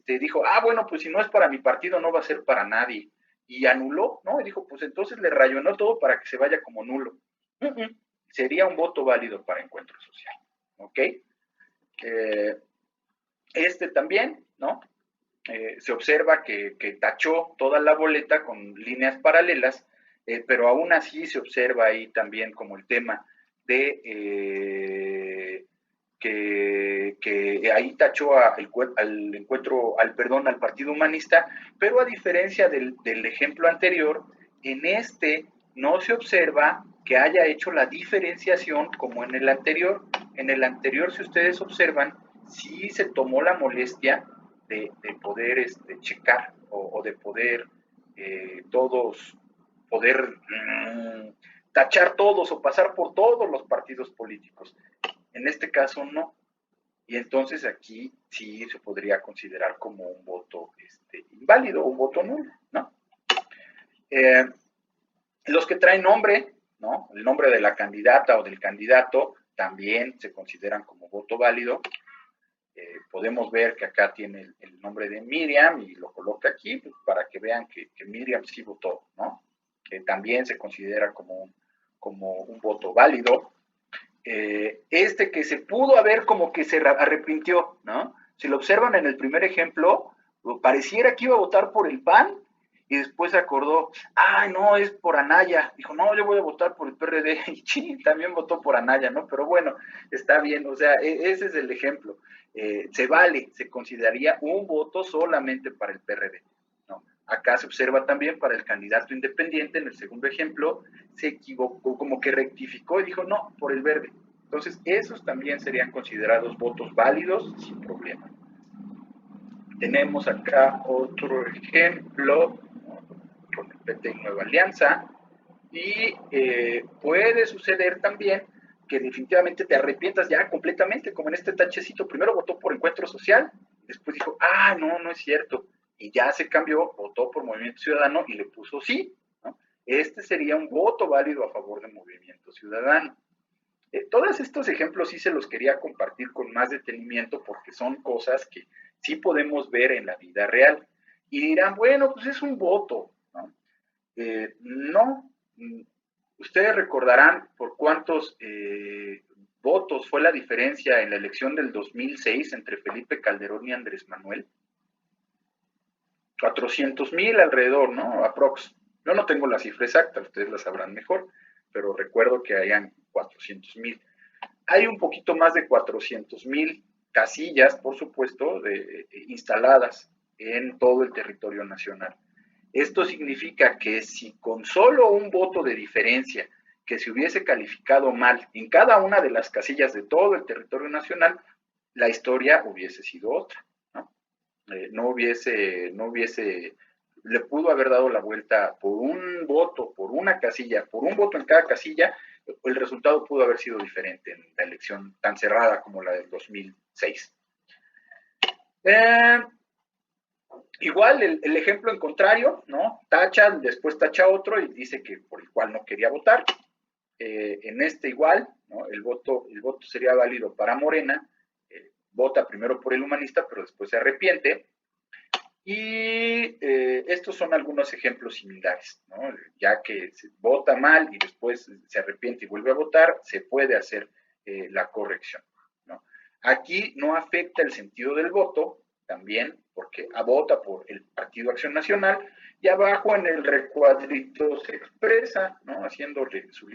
dijo, bueno, pues si no es para mi partido, no va a ser para nadie. Y anuló, ¿no? Y dijo, pues entonces le rayonó todo para que se vaya como nulo. Sería un voto válido para encuentro social, ¿ok? También, ¿no? Se observa que tachó toda la boleta con líneas paralelas, pero aún así se observa ahí también como el tema de que ahí tachó al Partido Humanista, pero a diferencia del ejemplo anterior, en no se observa que haya hecho la diferenciación como en el anterior. En el anterior, si ustedes observan, sí se tomó la molestia de poder checar o de poder poder tachar todos o pasar por todos los partidos políticos. En este caso no. Y entonces aquí sí se podría considerar como un voto inválido, un voto nulo, ¿no? Los que traen nombre, ¿no? El nombre de la candidata o del candidato también se consideran como voto válido. Podemos ver que acá tiene el nombre de Miriam y lo coloca aquí pues, para que vean que Miriam sí votó, ¿no? Que también se considera como un voto válido. Que se pudo haber como que se arrepintió, ¿no? Si lo observan en el primer ejemplo, pareciera que iba a votar por el PAN y después se acordó, no, es por Anaya. Dijo, no, yo voy a votar por el PRD y sí, también votó por Anaya, ¿no? Pero bueno, está bien, o sea, ese es el ejemplo. se consideraría un voto solamente para el PRD. ¿No? Acá se observa también para el candidato independiente, en el segundo ejemplo, se equivocó, como que rectificó y dijo no, por el verde. Entonces, esos también serían considerados votos válidos sin problema. Tenemos acá otro ejemplo con el PT y Nueva Alianza, y puede suceder también que definitivamente te arrepientas ya completamente, como en este tachecito, primero votó por Encuentro Social, después dijo, no, no es cierto, y ya se cambió, votó por Movimiento Ciudadano y le puso sí, ¿no? Este sería un voto válido a favor de Movimiento Ciudadano. Todos estos ejemplos sí se los quería compartir con más detenimiento porque son cosas que sí podemos ver en la vida real. Y dirán, bueno, pues es un voto, ¿no? No, ustedes recordarán por cuántos votos fue la diferencia en la elección del 2006 entre Felipe Calderón y Andrés Manuel. 400,000 alrededor, ¿no? Aprox. Yo no tengo la cifra exacta, ustedes la sabrán mejor, pero recuerdo que hayan 400,000. Hay un poquito más de 400,000 casillas, por supuesto, instaladas en todo el territorio nacional. Esto significa que si con solo un voto de diferencia que se hubiese calificado mal en cada una de las casillas de todo el territorio nacional, la historia hubiese sido otra, ¿no? Le pudo haber dado la vuelta por un voto, por una casilla, por un voto en cada casilla, el resultado pudo haber sido diferente en la elección tan cerrada como la del 2006. Igual el ejemplo en contrario, ¿no? Tacha, después tacha otro y dice que por el cual no quería votar. En este igual, ¿no? El voto sería válido para Morena, vota primero por el humanista, pero después se arrepiente. Y estos son algunos ejemplos similares, ¿no? Ya que se vota mal y después se arrepiente y vuelve a votar, se puede hacer la corrección, ¿no? Aquí no afecta el sentido del voto, también, porque vota por el Partido Acción Nacional, y abajo en el recuadrito se expresa, ¿no? Haciéndole su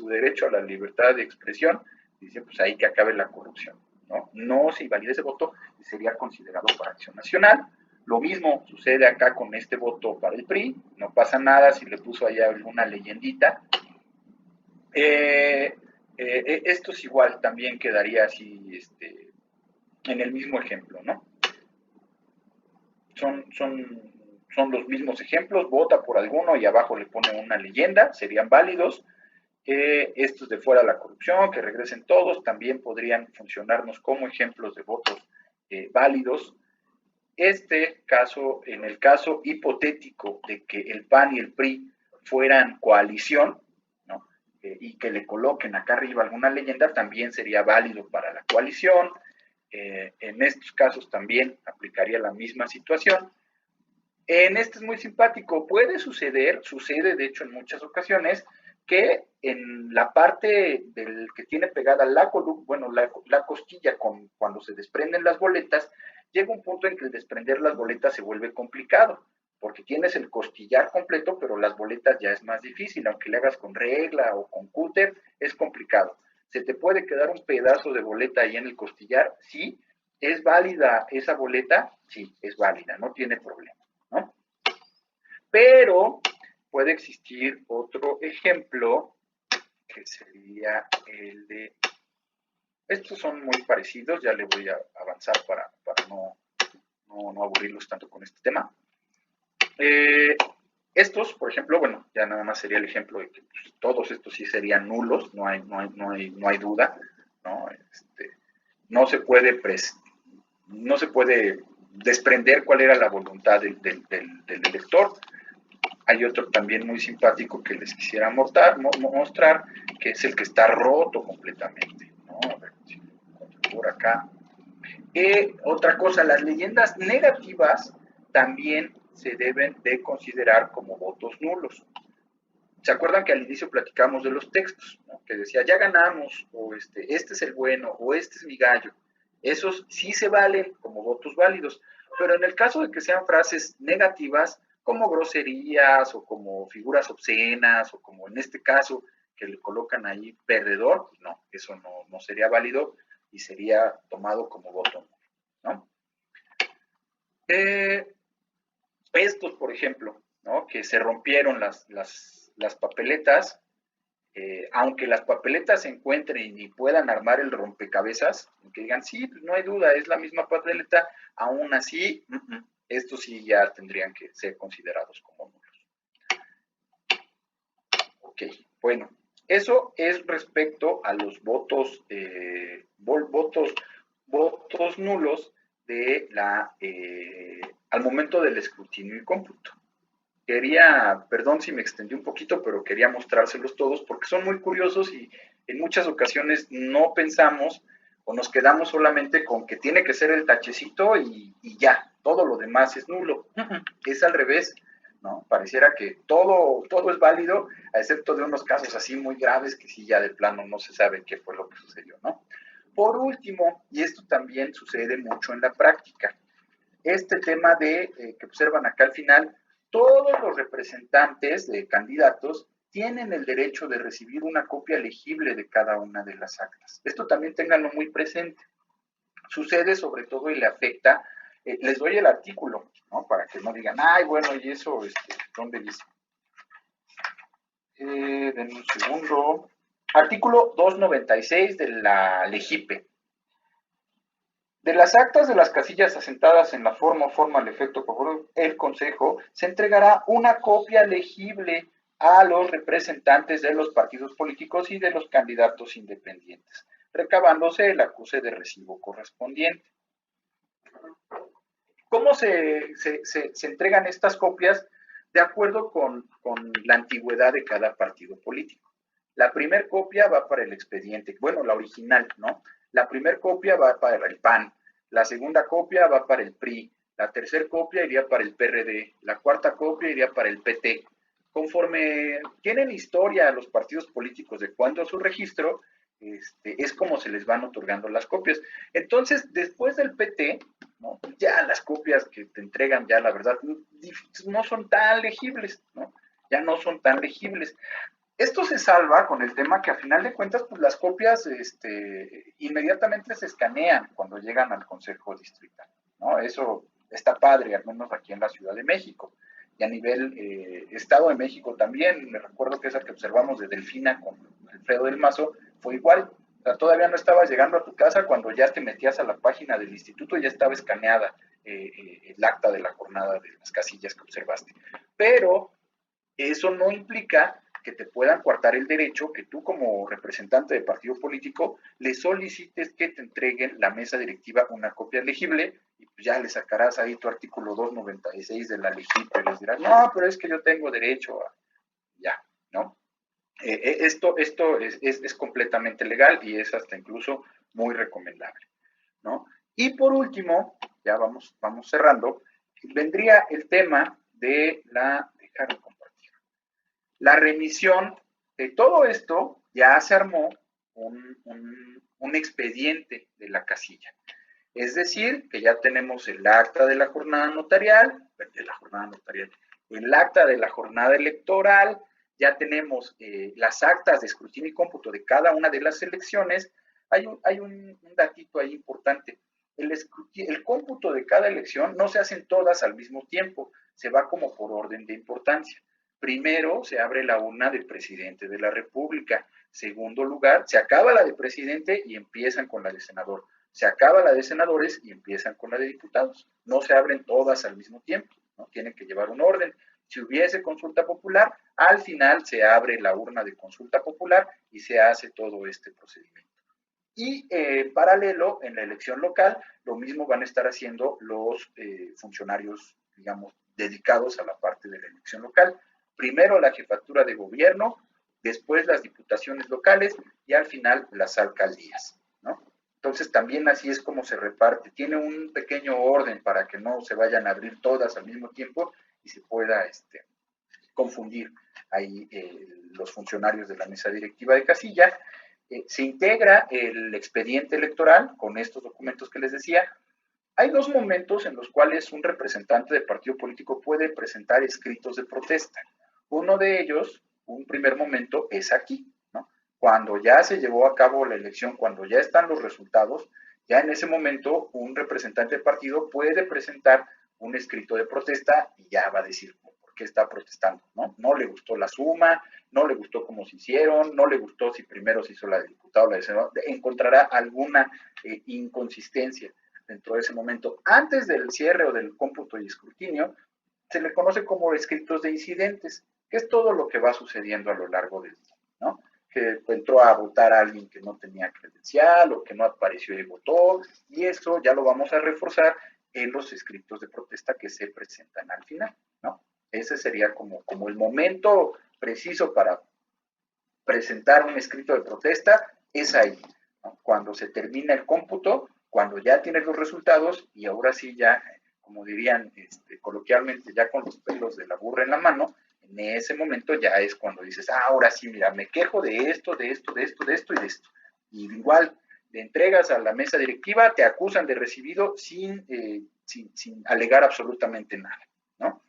derecho a la libertad de expresión, dice, pues ahí que acabe la corrupción, ¿no? No se invalida ese voto y sería considerado para Acción Nacional. Lo mismo sucede acá con este voto para el PRI, no pasa nada si le puso allá alguna leyendita. Esto es igual, también quedaría así en el mismo ejemplo, ¿no? Son los mismos ejemplos, vota por alguno y abajo le pone una leyenda, serían válidos. Estos de fuera la corrupción, que regresen todos, también podrían funcionarnos como ejemplos de votos válidos. En el caso hipotético de que el PAN y el PRI fueran coalición, ¿no? Y que le coloquen acá arriba alguna leyenda, también sería válido para la coalición. En estos casos también aplicaría la misma situación. En este es muy simpático, sucede de hecho en muchas ocasiones, que en la parte del que tiene pegada la costilla cuando se desprenden las boletas, llega un punto en que el desprender las boletas se vuelve complicado, porque tienes el costillar completo, pero las boletas ya es más difícil, aunque le hagas con regla o con cúter, es complicado. ¿Se te puede quedar un pedazo de boleta ahí en el costillar? Sí. ¿Es válida esa boleta? Sí, es válida, no tiene problema, ¿no? Pero puede existir otro ejemplo que sería el de... Estos son muy parecidos, ya le voy a avanzar para no aburrirlos tanto con este tema. Estos, por ejemplo, bueno, ya nada más sería el ejemplo de que pues, todos estos sí serían nulos, no hay duda, ¿no? No se puede desprender cuál era la voluntad del elector. Hay otro también muy simpático que les quisiera mostrar, que es el que está roto completamente, ¿no? A ver, por acá. Otra cosa, las leyendas negativas también se deben de considerar como votos nulos. ¿Se acuerdan que al inicio platicamos de los textos, ¿no? Que decía, ya ganamos, o este es el bueno, o este es mi gallo? Esos sí se valen como votos válidos, pero en el caso de que sean frases negativas, como groserías, o como figuras obscenas, o como en este caso, que le colocan ahí perdedor, no, eso no sería válido, y sería tomado como voto nulo, ¿no? Estos, por ejemplo, ¿no? Que se rompieron las papeletas, aunque las papeletas se encuentren y puedan armar el rompecabezas, que digan, sí, pues no hay duda, es la misma papeleta, aún así, estos sí ya tendrían que ser considerados como nulos. Ok, bueno, eso es respecto a los votos, votos nulos de al momento del escrutinio y cómputo. Perdón si me extendí un poquito, pero quería mostrárselos todos porque son muy curiosos y en muchas ocasiones no pensamos o nos quedamos solamente con que tiene que ser el tachecito y ya, todo lo demás es nulo. Es al revés, ¿no? Pareciera que todo es válido, a excepto de unos casos así muy graves que sí ya de plano no se sabe qué fue lo que sucedió, ¿no? Por último, y esto también sucede mucho en la práctica, este tema de que observan acá al final, todos los representantes de candidatos tienen el derecho de recibir una copia legible de cada una de las actas. Esto también ténganlo muy presente. Sucede sobre todo y le afecta, les doy el artículo, ¿no? Para que no digan, ay, bueno, y eso, ¿dónde dice? Denme un segundo. Artículo 296 de la LEGIPE. De las actas de las casillas asentadas en la forma o forma al efecto por el Consejo, se entregará una copia legible a los representantes de los partidos políticos y de los candidatos independientes, recabándose el acuse de recibo correspondiente. ¿Cómo se entregan estas copias? De acuerdo con la antigüedad de cada partido político. La primera copia va para el expediente, bueno, la original, ¿no? La primera copia va para el PAN, la segunda copia va para el PRI, la tercera copia iría para el PRD, la cuarta copia iría para el PT. Conforme tienen historia los partidos políticos de cuándo su registro, es como se les van otorgando las copias. Entonces, después del PT, ¿no? Ya las copias que te entregan, ya la verdad, no son tan legibles, ¿no? Ya no son tan legibles. Esto se salva con el tema que a final de cuentas, pues las copias inmediatamente se escanean cuando llegan al Consejo Distrital, ¿no? Eso está padre, al menos aquí en la Ciudad de México. Y a nivel Estado de México también, me recuerdo que esa que observamos de Delfina con Alfredo del Mazo fue igual. O sea, todavía no estabas llegando a tu casa cuando ya te metías a la página del instituto y ya estaba escaneada el acta de la jornada de las casillas que observaste. Pero eso no implica que te puedan coartar el derecho que tú como representante de partido político le solicites que te entreguen la mesa directiva una copia legible y pues ya le sacarás ahí tu artículo 296 de la LEGIPE y les dirás, no, pero es que yo tengo derecho a... Ya, ¿no? Esto es completamente legal y es hasta incluso muy recomendable, ¿no? Y por último, ya vamos cerrando, vendría el tema de la remisión de todo esto. Ya se armó un expediente de la casilla. Es decir, que ya tenemos el acta de la jornada notarial, el acta de la jornada electoral, ya tenemos las actas de escrutinio y cómputo de cada una de las elecciones. Hay un datito ahí importante. El cómputo de cada elección no se hacen todas al mismo tiempo, se va como por orden de importancia. Primero se abre la urna del presidente de la República. Segundo lugar, se acaba la de presidente y empiezan con la de senador. Se acaba la de senadores y empiezan con la de diputados. No se abren todas al mismo tiempo, ¿no? Tienen que llevar un orden. Si hubiese consulta popular, al final se abre la urna de consulta popular y se hace todo este procedimiento. Y en paralelo, en la elección local, lo mismo van a estar haciendo los funcionarios, digamos, dedicados a la parte de la elección local. Primero la jefatura de gobierno, después las diputaciones locales y al final las alcaldías, ¿no? Entonces también así es como se reparte. Tiene un pequeño orden para que no se vayan a abrir todas al mismo tiempo y se pueda confundir ahí los funcionarios de la mesa directiva de casilla. Se integra el expediente electoral con estos documentos que les decía. Hay dos momentos en los cuales un representante de partido político puede presentar escritos de protesta. Uno de ellos, un primer momento, es aquí, ¿no? Cuando ya se llevó a cabo la elección, cuando ya están los resultados, ya en ese momento un representante del partido puede presentar un escrito de protesta y ya va a decir por qué está protestando, ¿no? No le gustó la suma, no le gustó cómo se hicieron, no le gustó si primero se hizo la de diputado o la de senador, encontrará alguna inconsistencia dentro de ese momento. Antes del cierre o del cómputo y escrutinio, se le conoce como escritos de incidentes, que es todo lo que va sucediendo a lo largo del día, ¿no? Que entró a votar a alguien que no tenía credencial o que no apareció y votó, y eso ya lo vamos a reforzar en los escritos de protesta que se presentan al final, ¿no? Ese sería como el momento preciso para presentar un escrito de protesta, es ahí, ¿no? Cuando se termina el cómputo, cuando ya tienes los resultados y ahora sí ya, como dirían coloquialmente, ya con los pelos de la burra en la mano, en ese momento ya es cuando dices, ahora sí, mira, me quejo de esto, de esto, de esto, de esto y de esto. Y igual, le entregas a la mesa directiva, te acusan de recibido sin alegar absolutamente nada, ¿no?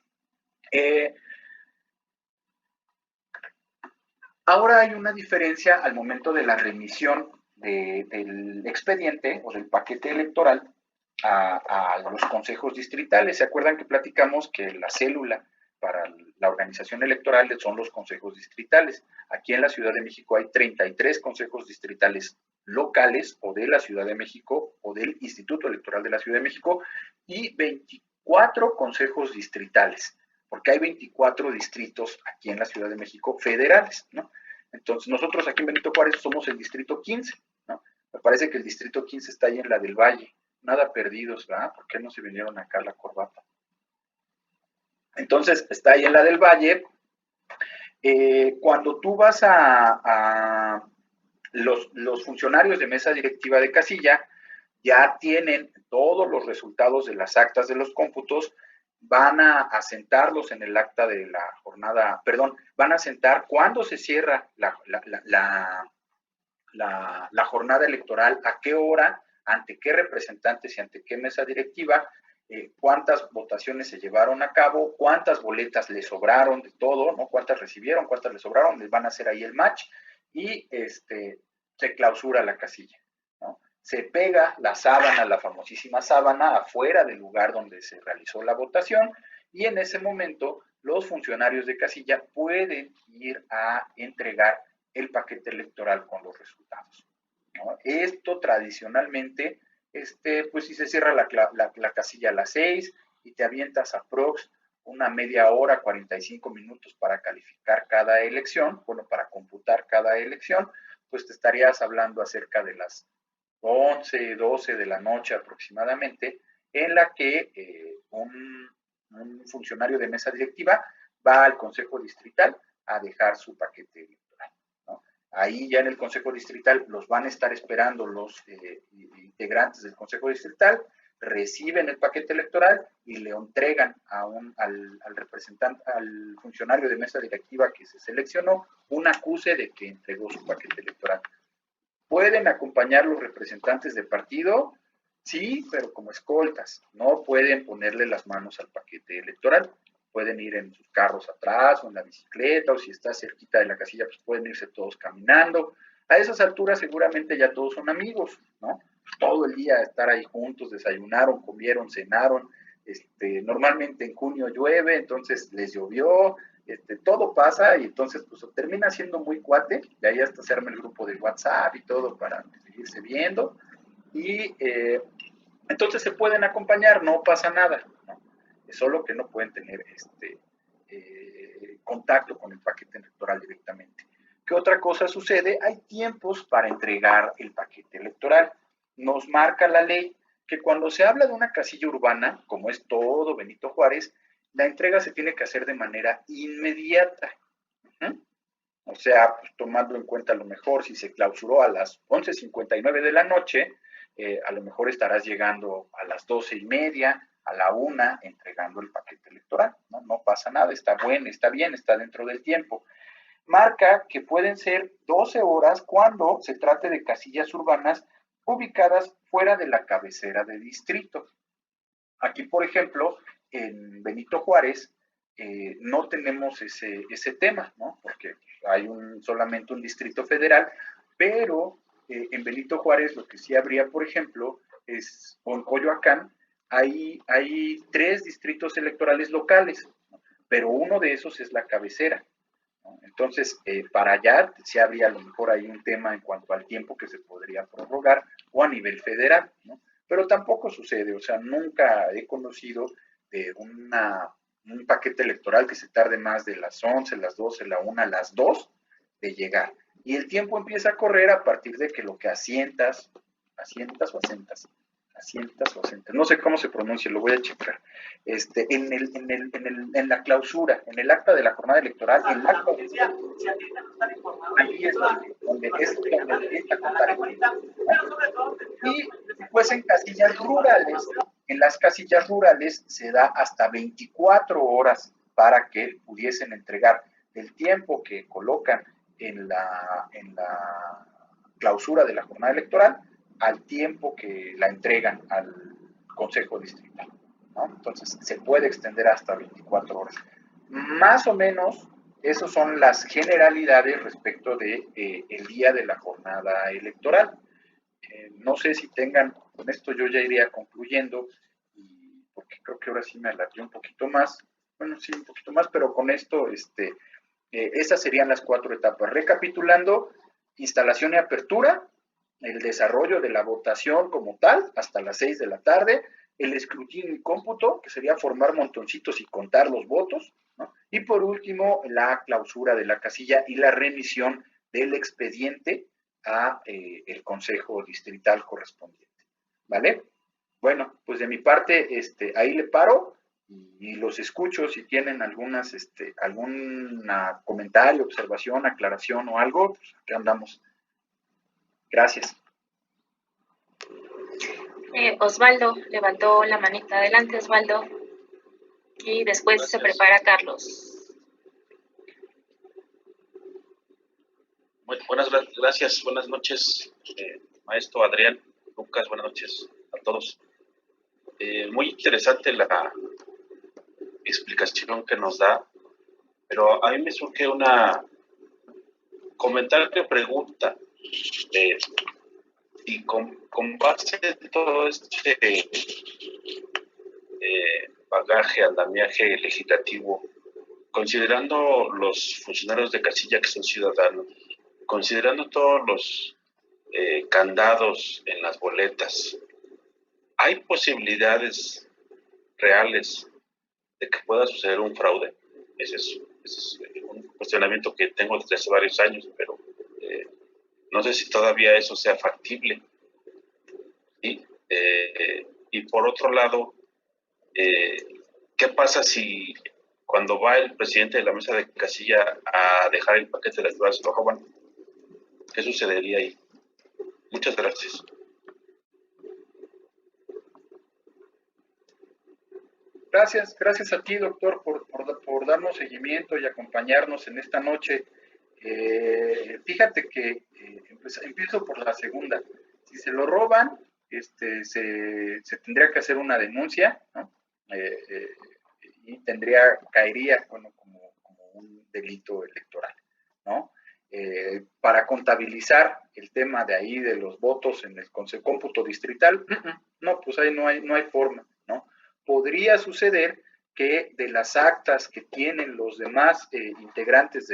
Ahora hay una diferencia al momento de la remisión del expediente o del paquete electoral a los consejos distritales. ¿Se acuerdan que platicamos que la célula para la organización electoral son los consejos distritales? Aquí en la Ciudad de México hay 33 consejos distritales locales o de la Ciudad de México o del Instituto Electoral de la Ciudad de México y 24 consejos distritales, porque hay 24 distritos aquí en la Ciudad de México federales, ¿no? Entonces, nosotros aquí en Benito Juárez somos el distrito 15, ¿no? Me parece que el distrito 15 está ahí en la del Valle. Nada perdidos, ¿verdad? ¿Por qué no se vinieron acá a la corbata? Entonces, está ahí en la del Valle. Cuando tú vas a los funcionarios de mesa directiva de casilla, ya tienen todos los resultados de las actas de los cómputos, van a sentarlos en el acta de la jornada, perdón, van a sentar cuándo se cierra la jornada electoral, a qué hora, ante qué representantes y ante qué mesa directiva, cuántas votaciones se llevaron a cabo, cuántas boletas les sobraron de todo, ¿no? Cuántas recibieron, cuántas les sobraron, les van a hacer ahí el match y se clausura la casilla, ¿no? Se pega la sábana, la famosísima sábana, afuera del lugar donde se realizó la votación y en ese momento los funcionarios de casilla pueden ir a entregar el paquete electoral con los resultados, ¿no? Esto tradicionalmente, pues si se cierra la casilla a las 6 y te avientas aprox una media hora, 45 minutos para calificar cada elección, bueno, para computar cada elección, pues te estarías hablando acerca de las 11, 12 de la noche aproximadamente, en la que un funcionario de mesa directiva va al Consejo Distrital a dejar su paquete electoral, ¿no? Ahí ya en el Consejo Distrital los van a estar esperando los integrantes del Consejo Distrital, reciben el paquete electoral y le entregan al representante, al funcionario de mesa directiva que se seleccionó, un acuse de que entregó su paquete electoral. ¿Pueden acompañar los representantes de partido? Sí, pero como escoltas. No pueden ponerle las manos al paquete electoral. Pueden ir en sus carros atrás o en la bicicleta, o si está cerquita de la casilla, pues pueden irse todos caminando. A esas alturas seguramente ya todos son amigos, ¿no? Todo el día estar ahí juntos, desayunaron, comieron, cenaron. Normalmente en junio llueve, entonces les llovió, todo pasa y entonces pues termina siendo muy cuate, y ahí hasta se arma el grupo de WhatsApp y todo para seguirse viendo, y entonces se pueden acompañar, no pasa nada, ¿no? Es solo que no pueden tener contacto con el paquete electoral directamente. ¿Qué otra cosa sucede? Hay tiempos para entregar el paquete electoral. Nos marca la ley que cuando se habla de una casilla urbana, como es todo Benito Juárez, la entrega se tiene que hacer de manera inmediata. ¿Uh-huh? O sea, pues, tomando en cuenta a lo mejor si se clausuró a las 11:59 de la noche, a lo mejor estarás llegando a las 12:30, a la 1, entregando el paquete electoral, ¿no? No pasa nada, está bueno, está bien, está dentro del tiempo. Marca que pueden ser 12 horas cuando se trate de casillas urbanas ubicadas fuera de la cabecera de distrito. Aquí, por ejemplo, en Benito Juárez, no tenemos ese tema, ¿no? Porque hay solamente un distrito federal, pero en Benito Juárez lo que sí habría, por ejemplo, o en Coyoacán, hay 3 distritos electorales locales, ¿no? Pero uno de esos es la cabecera, ¿no? Entonces, para allá sí habría a lo mejor ahí un tema en cuanto al tiempo que se podría prorrogar o a nivel federal, ¿no? Pero tampoco sucede, o sea, nunca he conocido de un paquete electoral que se tarde más de las 11, las 12, la 1, las 2 de llegar. Y el tiempo empieza a correr a partir de que lo que asientas no sé cómo se pronuncia, lo voy a checar. En la clausura, en el acta de la jornada electoral, el acta de ahí es donde empieza a contar el tiempo. Y pues en las casillas rurales se da hasta 24 horas para que pudiesen entregar el tiempo que colocan en la clausura de la jornada electoral al tiempo que la entregan al Consejo Distrital, ¿no? Entonces, se puede extender hasta 24 horas. Más o menos, esas son las generalidades respecto de el día de la jornada electoral. No sé si tengan, con esto yo ya iría concluyendo, porque creo que ahora sí me alargué un poquito más, bueno, sí, un poquito más, pero con esto, esas serían las 4 etapas. Recapitulando, instalación y apertura, el desarrollo de la votación como tal, hasta las 6 de la tarde, el escrutinio y cómputo, que sería formar montoncitos y contar los votos, ¿no? Y por último, la clausura de la casilla y la remisión del expediente a el consejo distrital correspondiente, ¿vale? Bueno, pues de mi parte, ahí le paro y los escucho si tienen algún comentario, observación, aclaración o algo, pues aquí andamos. Gracias. Osvaldo levantó la manita. Adelante, Osvaldo. Y después gracias. Se prepara Carlos. Buenas gracias, buenas noches, maestro Adrián, Lucas, buenas noches a todos. Muy interesante la explicación que nos da, pero a mí me surge una comentario, pregunta, y con base en todo este bagaje, andamiaje legislativo, considerando los funcionarios de casilla que son ciudadanos, considerando todos los candados en las boletas, ¿hay posibilidades reales de que pueda suceder un fraude? Ese es un cuestionamiento que tengo desde hace varios años, pero no sé si todavía eso sea factible. ¿Sí? Y por otro lado, ¿qué pasa si cuando va el presidente de la mesa de casilla a dejar el paquete electoral se lo roban? ¿Qué sucedería ahí? Muchas gracias. Gracias a ti, doctor, por darnos seguimiento y acompañarnos en esta noche. Fíjate que empiezo por la segunda. Si se lo roban, se tendría que hacer una denuncia, ¿no? Y caería bueno, como un delito electoral, ¿no? Para contabilizar el tema de ahí de los votos en el cómputo distrital, no, pues ahí no hay forma, ¿no? Podría suceder que de las actas que tienen los demás integrantes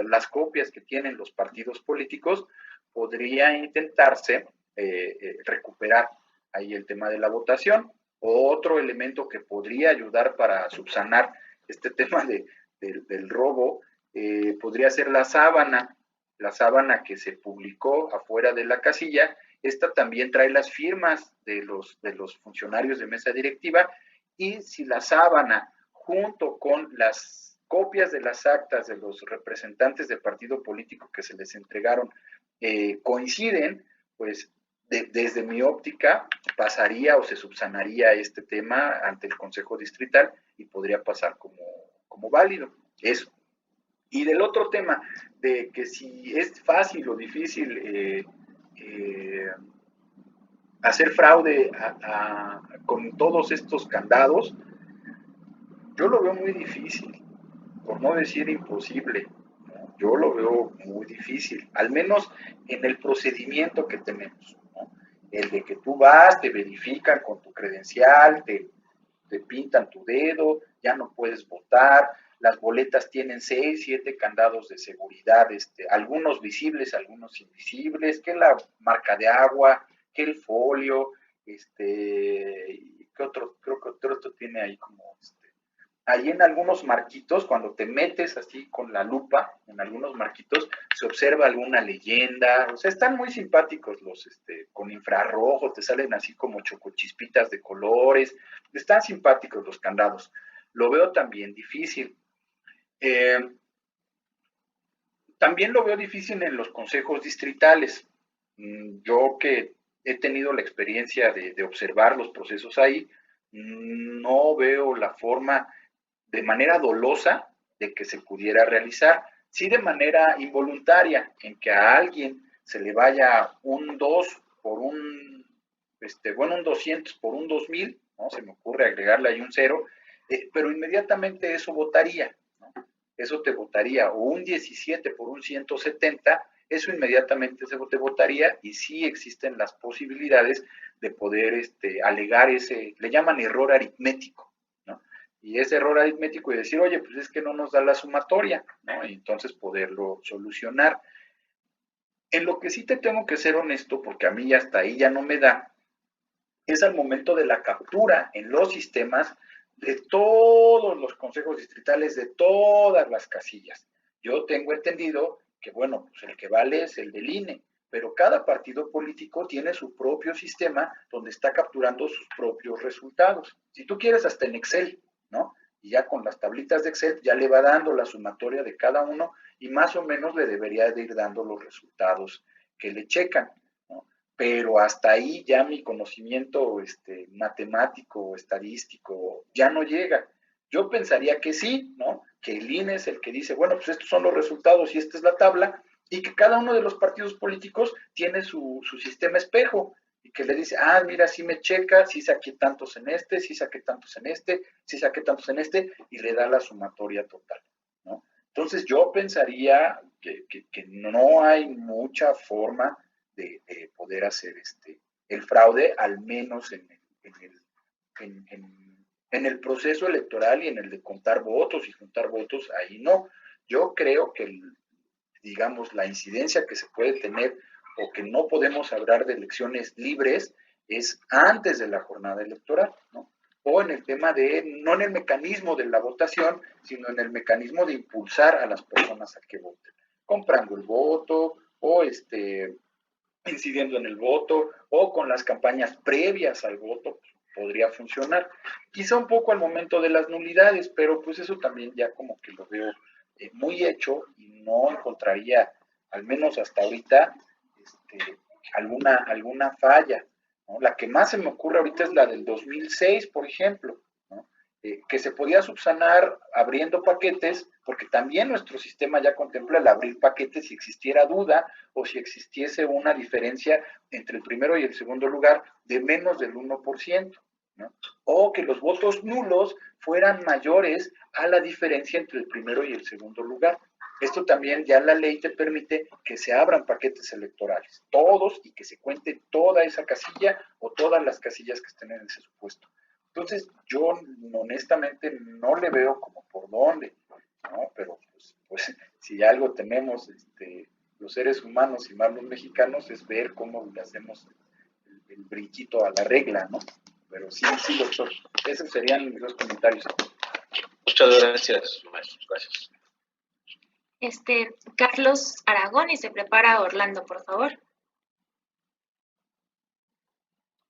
las copias que tienen los partidos políticos, podría intentarse recuperar ahí el tema de la votación. Otro elemento que podría ayudar para subsanar este tema del robo podría ser la sábana que se publicó afuera de la casilla. Esta también trae las firmas de los funcionarios de mesa directiva, y si la sábana, junto con las copias de las actas de los representantes del partido político que se les entregaron, coinciden, pues desde mi óptica pasaría o se subsanaría este tema ante el Consejo Distrital y podría pasar como válido. Eso. Y del otro tema, de que si es fácil o difícil hacer fraude con todos estos candados, yo lo veo muy difícil, por no decir imposible, ¿no? ¿no? Yo lo veo muy difícil, al menos en el procedimiento que tenemos, ¿no? El de que tú vas, te verifican con tu credencial, te pintan tu dedo, ya no puedes votar, las boletas tienen 6, 7 candados de seguridad, algunos visibles, algunos invisibles, que la marca de agua, que el folio, ¿qué otro? Creo que otro tiene ahí como, ahí en algunos marquitos, cuando te metes así con la lupa, en algunos marquitos, se observa alguna leyenda, o sea, están muy simpáticos los, con infrarrojo, te salen así como chocochispitas de colores, están simpáticos los candados. Lo veo también difícil. También lo veo difícil en los consejos distritales. Yo que he tenido la experiencia de observar los procesos ahí, no veo la forma de manera dolosa de que se pudiera realizar, sí de manera involuntaria, en que a alguien se le vaya un 2 por un, un 200 por un 2000, ¿no? Se me ocurre agregarle ahí un 0, pero inmediatamente eso votaría, ¿no? Eso te votaría, o un 17 por un 170, eso inmediatamente se te votaría, y sí existen las posibilidades de poder alegar ese, le llaman error aritmético, ¿no? Y ese error aritmético y decir, oye, pues es que no nos da la sumatoria, ¿no? Y entonces poderlo solucionar. En lo que sí te tengo que ser honesto, porque a mí hasta ahí ya no me da, es al momento de la captura en los sistemas de todos los consejos distritales, de todas las casillas. Yo tengo entendido que, bueno, pues el que vale es el del INE, pero cada partido político tiene su propio sistema donde está capturando sus propios resultados. Si tú quieres, hasta en Excel, ¿no? Y ya con las tablitas de Excel ya le va dando la sumatoria de cada uno y más o menos le debería de ir dando los resultados que le checan, ¿no? Pero hasta ahí ya mi conocimiento matemático, estadístico, ya no llega. Yo pensaría que sí, ¿no? Que el INE es el que dice, bueno, pues estos son los resultados y esta es la tabla, y que cada uno de los partidos políticos tiene su sistema espejo, y que le dice, ah, mira, sí me checa, sí saqué tantos en este, sí saqué tantos en este, sí saqué tantos en este, y le da la sumatoria total, ¿no? Entonces yo pensaría que no hay mucha forma de poder hacer el fraude, al menos en el proceso electoral y en el de contar votos y juntar votos, ahí no. Yo creo que, digamos, la incidencia que se puede tener o que no podemos hablar de elecciones libres es antes de la jornada electoral, ¿no? O en el tema de, no en el mecanismo de la votación, sino en el mecanismo de impulsar a las personas a que voten, comprando el voto o incidiendo en el voto o con las campañas previas al voto, pues, podría funcionar. Quizá un poco al momento de las nulidades, pero pues eso también ya como que lo veo muy hecho y no encontraría, al menos hasta ahorita, alguna falla, ¿no? La que más se me ocurre ahorita es la del 2006, por ejemplo, ¿no? Que se podía subsanar abriendo paquetes, porque también nuestro sistema ya contempla el abrir paquetes si existiera duda o si existiese una diferencia entre el primero y el segundo lugar de menos del 1%, ¿no? O que los votos nulos fueran mayores a la diferencia entre el primero y el segundo lugar. Esto también ya la ley te permite que se abran paquetes electorales, todos, y que se cuente toda esa casilla o todas las casillas que estén en ese supuesto. Entonces, yo honestamente no le veo como por dónde, ¿no? Pero pues si algo tenemos los seres humanos y más los mexicanos es ver cómo le hacemos el brinquito a la regla, ¿no? Pero sí, doctor. Esos serían mis dos comentarios. Muchas gracias, maestro. Gracias. Carlos Aragón, y se prepara Orlando, por favor.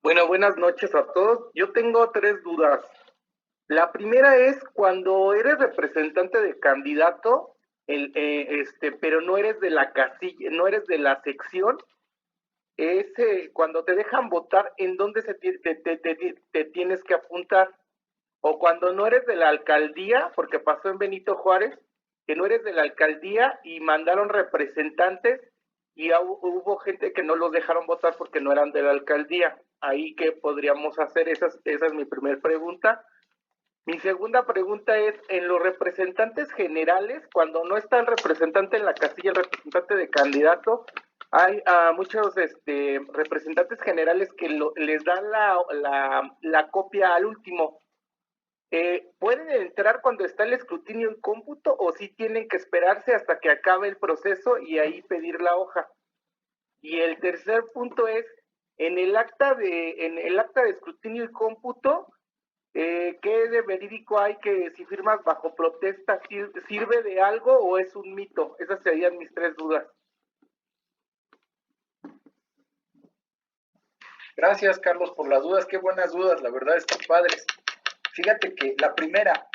Bueno, buenas noches a todos. Yo tengo 3 dudas. La primera es cuando eres representante de candidato, pero no eres de la casilla, no eres de la sección, cuando te dejan votar, ¿en dónde te tienes que apuntar? O cuando no eres de la alcaldía, porque pasó en Benito Juárez, que no eres de la alcaldía y mandaron representantes y hubo gente que no los dejaron votar porque no eran de la alcaldía. Ahí, ¿qué podríamos hacer? Esa es mi primera pregunta. Mi segunda pregunta es, en los representantes generales, cuando no está el representante en la casilla, el representante de candidato, hay muchos representantes generales que les dan la copia al último. ¿Pueden entrar cuando está el escrutinio en cómputo o sí tienen que esperarse hasta que acabe el proceso y ahí pedir la hoja? Y el tercer punto es, en el acta de escrutinio y cómputo, ¿qué de verídico hay que si firmas bajo protesta sirve de algo o es un mito? Esas serían mis 3 dudas. Gracias, Carlos, por las dudas. Qué buenas dudas, la verdad están padres. Fíjate que la primera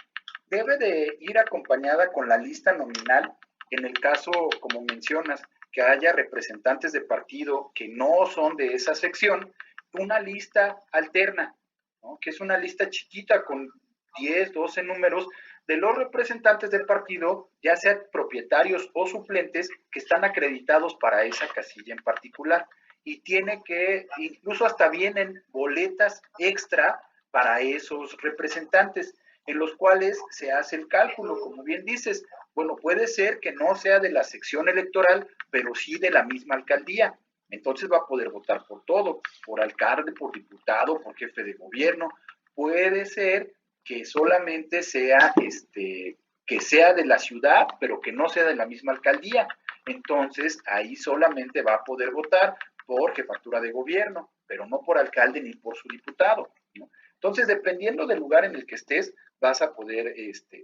debe de ir acompañada con la lista nominal en el caso, como mencionas, que haya representantes de partido que no son de esa sección, una lista alterna, ¿no? Que es una lista chiquita con 10, 12 números de los representantes del partido, ya sean propietarios o suplentes, que están acreditados para esa casilla en particular. Y tiene que, incluso hasta vienen boletas extra para esos representantes, en los cuales se hace el cálculo, como bien dices. Bueno, puede ser que no sea de la sección electoral, pero sí de la misma alcaldía. Entonces va a poder votar por todo, por alcalde, por diputado, por jefe de gobierno. Puede ser que solamente sea que sea de la ciudad, pero que no sea de la misma alcaldía. Entonces ahí solamente va a poder votar por jefatura de gobierno, pero no por alcalde ni por su diputado, ¿no? Entonces, dependiendo del lugar en el que estés, vas a poder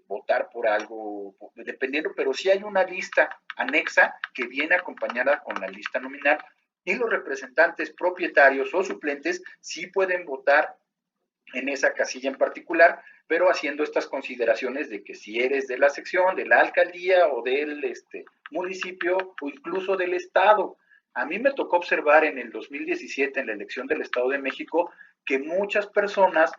votar por algo, dependiendo, pero sí hay una lista anexa que viene acompañada con la lista nominal, y los representantes propietarios o suplentes sí pueden votar en esa casilla en particular, pero haciendo estas consideraciones de que si eres de la sección, de la alcaldía o del municipio o incluso del estado. A mí me tocó observar en el 2017, en la elección del Estado de México, que muchas personas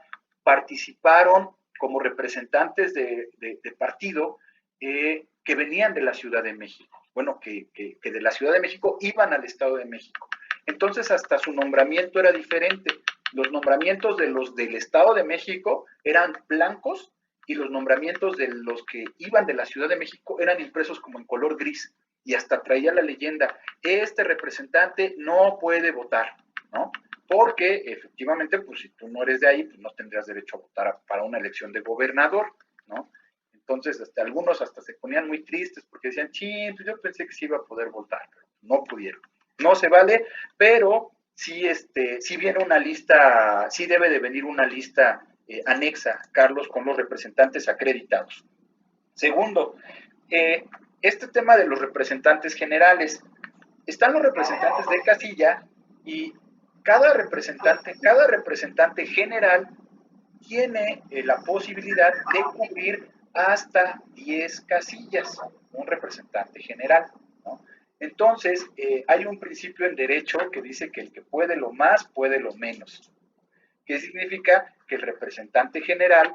participaron como representantes de partido que venían de la Ciudad de México. Bueno, que de la Ciudad de México iban al Estado de México. Entonces, hasta su nombramiento era diferente. Los nombramientos de los del Estado de México eran blancos y los nombramientos de los que iban de la Ciudad de México eran impresos como en color gris, y hasta traía la leyenda, este representante no puede votar, ¿no? Porque efectivamente, pues si tú no eres de ahí, pues no tendrías derecho a votar para una elección de gobernador, ¿no? Entonces, algunos hasta se ponían muy tristes porque decían, ching, pues yo pensé que sí iba a poder votar, pero no pudieron. No se vale, pero sí, sí viene una lista, sí debe de venir una lista anexa, Carlos, con los representantes acreditados. Segundo, este tema de los representantes generales. Están los representantes de casilla y cada representante general tiene la posibilidad de cubrir hasta 10 casillas, un representante general, ¿no? Entonces, hay un principio en derecho que dice que el que puede lo más, puede lo menos. ¿Qué significa? Que el representante general,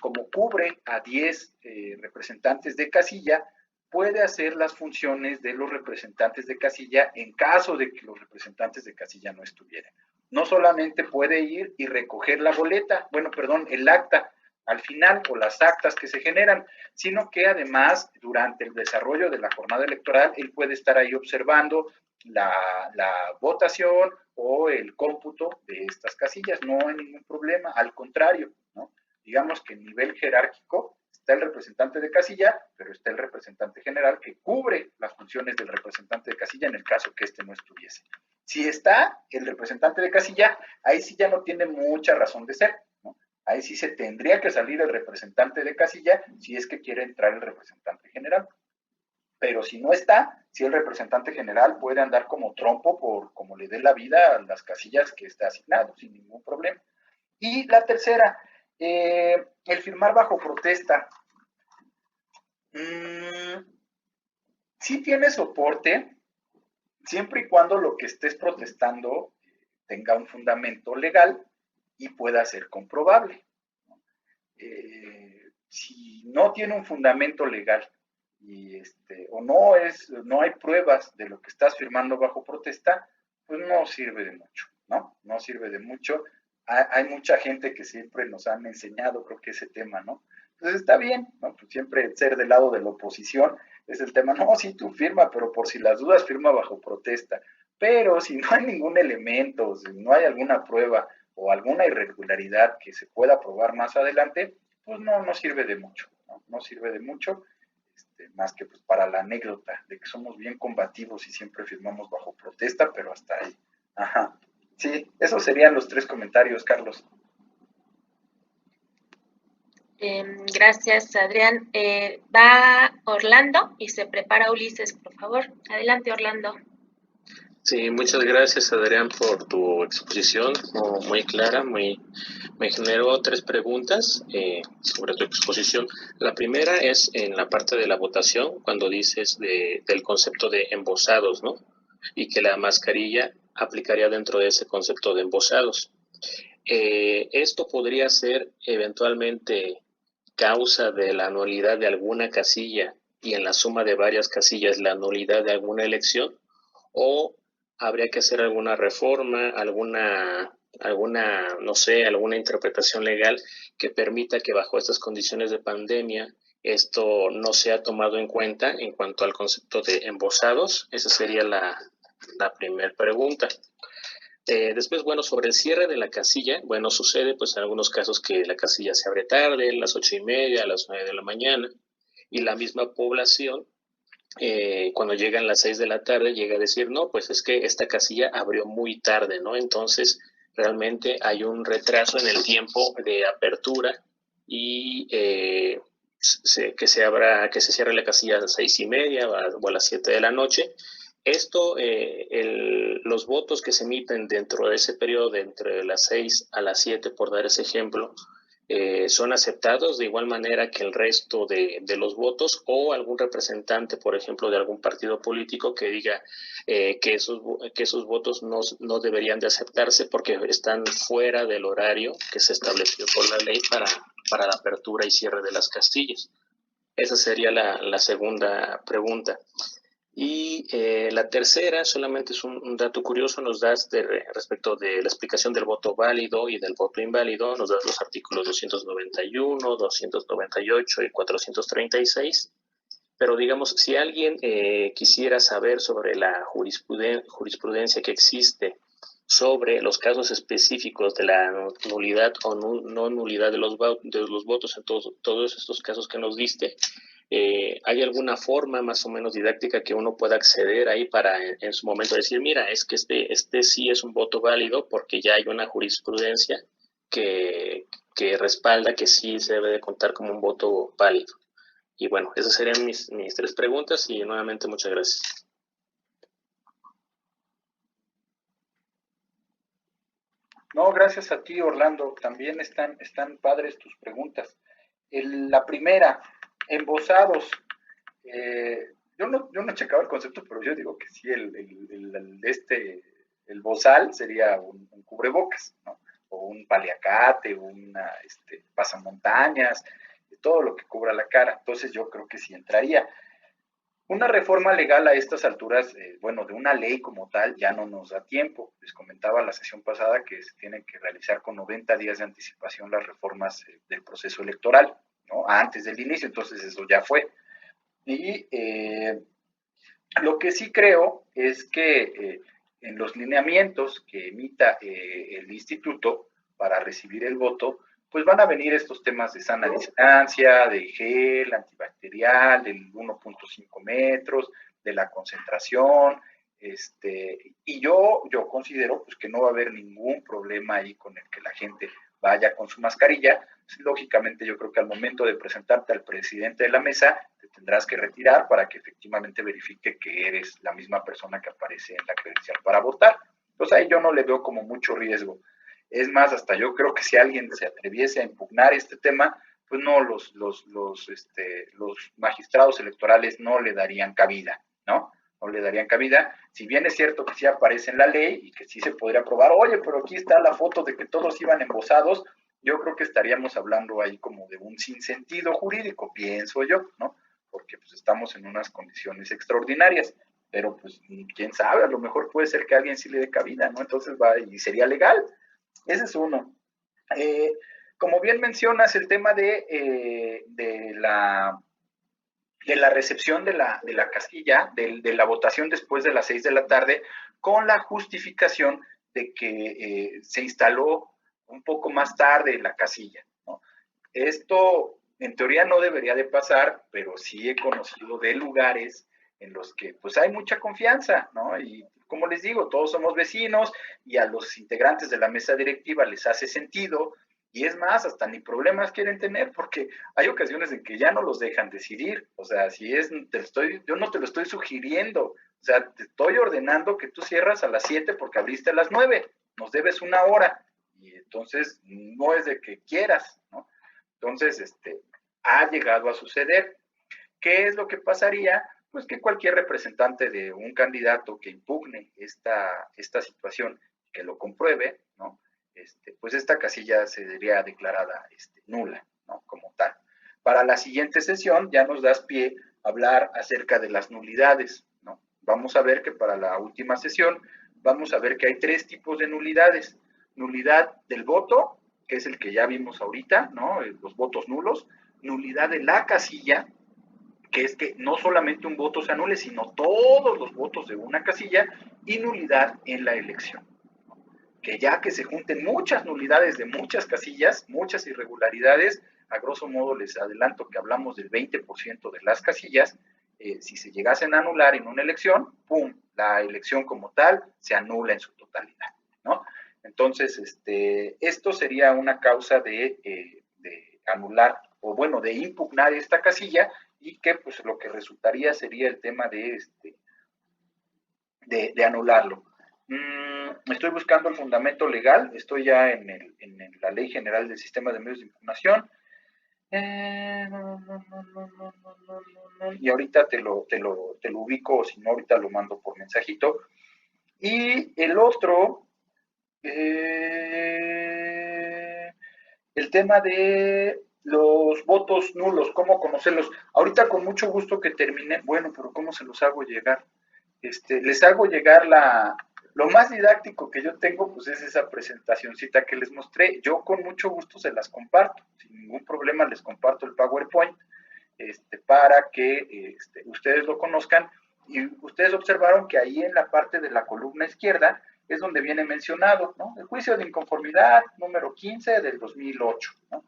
como cubre a 10 representantes de casilla, puede hacer las funciones de los representantes de casilla en caso de que los representantes de casilla no estuvieran. No solamente puede ir y recoger la boleta, el acta al final o las actas que se generan, sino que además durante el desarrollo de la jornada electoral él puede estar ahí observando la votación o el cómputo de estas casillas. No hay ningún problema, al contrario, ¿no? Digamos que en nivel jerárquico está el representante de casilla, pero está el representante general que cubre las funciones del representante de casilla en el caso que no estuviese. Si está el representante de casilla, ahí sí ya no tiene mucha razón de ser, ¿no? Ahí sí se tendría que salir el representante de casilla si es que quiere entrar el representante general. Pero si no está, si el representante general puede andar como trompo por como le dé la vida a las casillas que está asignado, sin ningún problema. Y la tercera, el firmar bajo protesta. Sí tiene soporte, siempre y cuando lo que estés protestando tenga un fundamento legal y pueda ser comprobable. Si no tiene un fundamento legal y o no hay pruebas de lo que estás firmando bajo protesta, pues no sirve de mucho, ¿no? No sirve de mucho. hay mucha gente que siempre nos han enseñado, creo que ese tema, ¿no? Entonces está bien, ¿no? Pues siempre ser del lado de la oposición es el tema, no, sí, tú firma, pero por si las dudas firma bajo protesta. Pero si no hay ningún elemento, si no hay alguna prueba o alguna irregularidad que se pueda probar más adelante, pues no sirve de mucho, no sirve de mucho, más que pues para la anécdota de que somos bien combativos y siempre firmamos bajo protesta, pero hasta ahí. Ajá. Sí, esos serían los 3 comentarios, Carlos. Gracias, Adrián. Va Orlando y se prepara Ulises, por favor. Adelante, Orlando. Sí, muchas gracias, Adrián, por tu exposición, muy clara, me generó 3 preguntas sobre tu exposición. La primera es en la parte de la votación, cuando dices del concepto de embosados, ¿no? Y que la mascarilla aplicaría dentro de ese concepto de embosados. Esto podría ser eventualmente causa de la nulidad de alguna casilla y en la suma de varias casillas la nulidad de alguna elección, o habría que hacer alguna reforma, alguna, no sé, alguna interpretación legal que permita que bajo estas condiciones de pandemia esto no sea tomado en cuenta en cuanto al concepto de embosados. Esa sería la primera pregunta. Después, bueno, sobre el cierre de la casilla, bueno, sucede pues en algunos casos que la casilla se abre tarde, a las 8:30, a las 9 de la mañana, y la misma población, cuando llegan las 6 de la tarde, llega a decir, no, pues es que esta casilla abrió muy tarde, ¿no? Entonces, realmente hay un retraso en el tiempo de apertura y que se cierre la casilla a las 6:30 o a las 7 de la noche. Esto, los votos que se emiten dentro de ese periodo, de entre las 6 a las 7, por dar ese ejemplo, son aceptados de igual manera que el resto de los votos, o algún representante, por ejemplo, de algún partido político que diga que esos votos no deberían de aceptarse porque están fuera del horario que se estableció por la ley para la apertura y cierre de las castillas. Esa sería la segunda pregunta. Y la tercera, solamente es un dato curioso, nos das respecto de la explicación del voto válido y del voto inválido, nos das los artículos 291, 298 y 436, pero digamos, si alguien quisiera saber sobre la jurisprudencia que existe sobre los casos específicos de la nulidad o no nulidad de los votos en todos estos casos que nos diste, ¿hay alguna forma más o menos didáctica que uno pueda acceder ahí para en su momento decir, mira, es que este sí es un voto válido porque ya hay una jurisprudencia que respalda que sí se debe de contar como un voto válido? Y bueno, esas serían mis 3 preguntas y nuevamente muchas gracias. No, gracias a ti, Orlando. También están padres tus preguntas. La primera, embosados. Yo no he checado el concepto, pero yo digo que sí, el bozal sería un cubrebocas, ¿no? O un paliacate, una pasamontañas, todo lo que cubra la cara. Entonces yo creo que sí entraría. Una reforma legal a estas alturas, bueno, de una ley como tal, ya no nos da tiempo. Les comentaba la sesión pasada que se tienen que realizar con 90 días de anticipación las reformas del proceso electoral, ¿no? Antes del inicio, entonces eso ya fue. Y lo que sí creo es que en los lineamientos que emita el instituto para recibir el voto, pues van a venir estos temas de sana distancia, de gel antibacterial, del 1.5 metros, de la concentración, y yo considero pues que no va a haber ningún problema ahí con el que la gente vaya con su mascarilla. Lógicamente yo creo que al momento de presentarte al presidente de la mesa, te tendrás que retirar para que efectivamente verifique que eres la misma persona que aparece en la credencial para votar. Entonces ahí yo no le veo como mucho riesgo. Es más, hasta yo creo que si alguien se atreviese a impugnar este tema, pues no, los magistrados electorales no le darían cabida, ¿no? No le darían cabida. Si bien es cierto que sí aparece en la ley y que sí se podría probar, oye, pero aquí está la foto de que todos iban embosados, yo creo que estaríamos hablando ahí como de un sinsentido jurídico, pienso yo, ¿no? Porque pues estamos en unas condiciones extraordinarias, pero pues quién sabe, a lo mejor puede ser que a alguien sí le dé cabida, ¿no? Entonces va y sería legal. Ese es uno. Como bien mencionas, el tema de la recepción de la casilla, de la votación después de las 6 de la tarde, con la justificación de que se instaló un poco más tarde la casilla, ¿no? Esto en teoría no debería de pasar, pero sí he conocido de lugares en los que pues hay mucha confianza, ¿no? Y como les digo, todos somos vecinos y a los integrantes de la mesa directiva les hace sentido, y es más, hasta ni problemas quieren tener, porque hay ocasiones en que ya no los dejan decidir. O sea, si es, yo no te lo estoy sugiriendo, o sea, te estoy ordenando que tú cierras a las 7 porque abriste a las 9, nos debes una hora, y entonces no es de que quieras, ¿no? Entonces, ha llegado a suceder. ¿Qué es lo que pasaría? Pues que cualquier representante de un candidato que impugne esta situación, que lo compruebe, ¿no? Pues esta casilla sería declarada nula, ¿no? Como tal. Para la siguiente sesión ya nos das pie a hablar acerca de las nulidades, ¿no? Vamos a ver que para la última sesión vamos a ver que hay 3 tipos de nulidades. Nulidad del voto, que es el que ya vimos ahorita, ¿no? Los votos nulos. Nulidad de la casilla, que es que no solamente un voto se anule, sino todos los votos de una casilla, y nulidad en la elección. Que ya que se junten muchas nulidades de muchas casillas, muchas irregularidades, a grosso modo les adelanto que hablamos del 20% de las casillas, si se llegasen a anular en una elección, ¡pum!, la elección como tal se anula en su totalidad, ¿no? Entonces, esto sería una causa de anular, o bueno, de impugnar esta casilla, y que pues lo que resultaría sería el tema de anularlo. Estoy buscando el fundamento legal, estoy ya en la Ley General del Sistema de Medios de Impugnación. Y ahorita te lo ubico, o si no, ahorita lo mando por mensajito. Y el otro, el tema de los votos nulos, cómo conocerlos. Ahorita con mucho gusto que termine, bueno, pero ¿cómo se los hago llegar? Les hago llegar lo más didáctico que yo tengo, pues es esa presentacioncita que les mostré. Yo con mucho gusto se las comparto, sin ningún problema les comparto el PowerPoint, para que ustedes lo conozcan. Y ustedes observaron que ahí en la parte de la columna izquierda es donde viene mencionado, ¿no? El juicio de inconformidad número 15 del 2008, ¿no?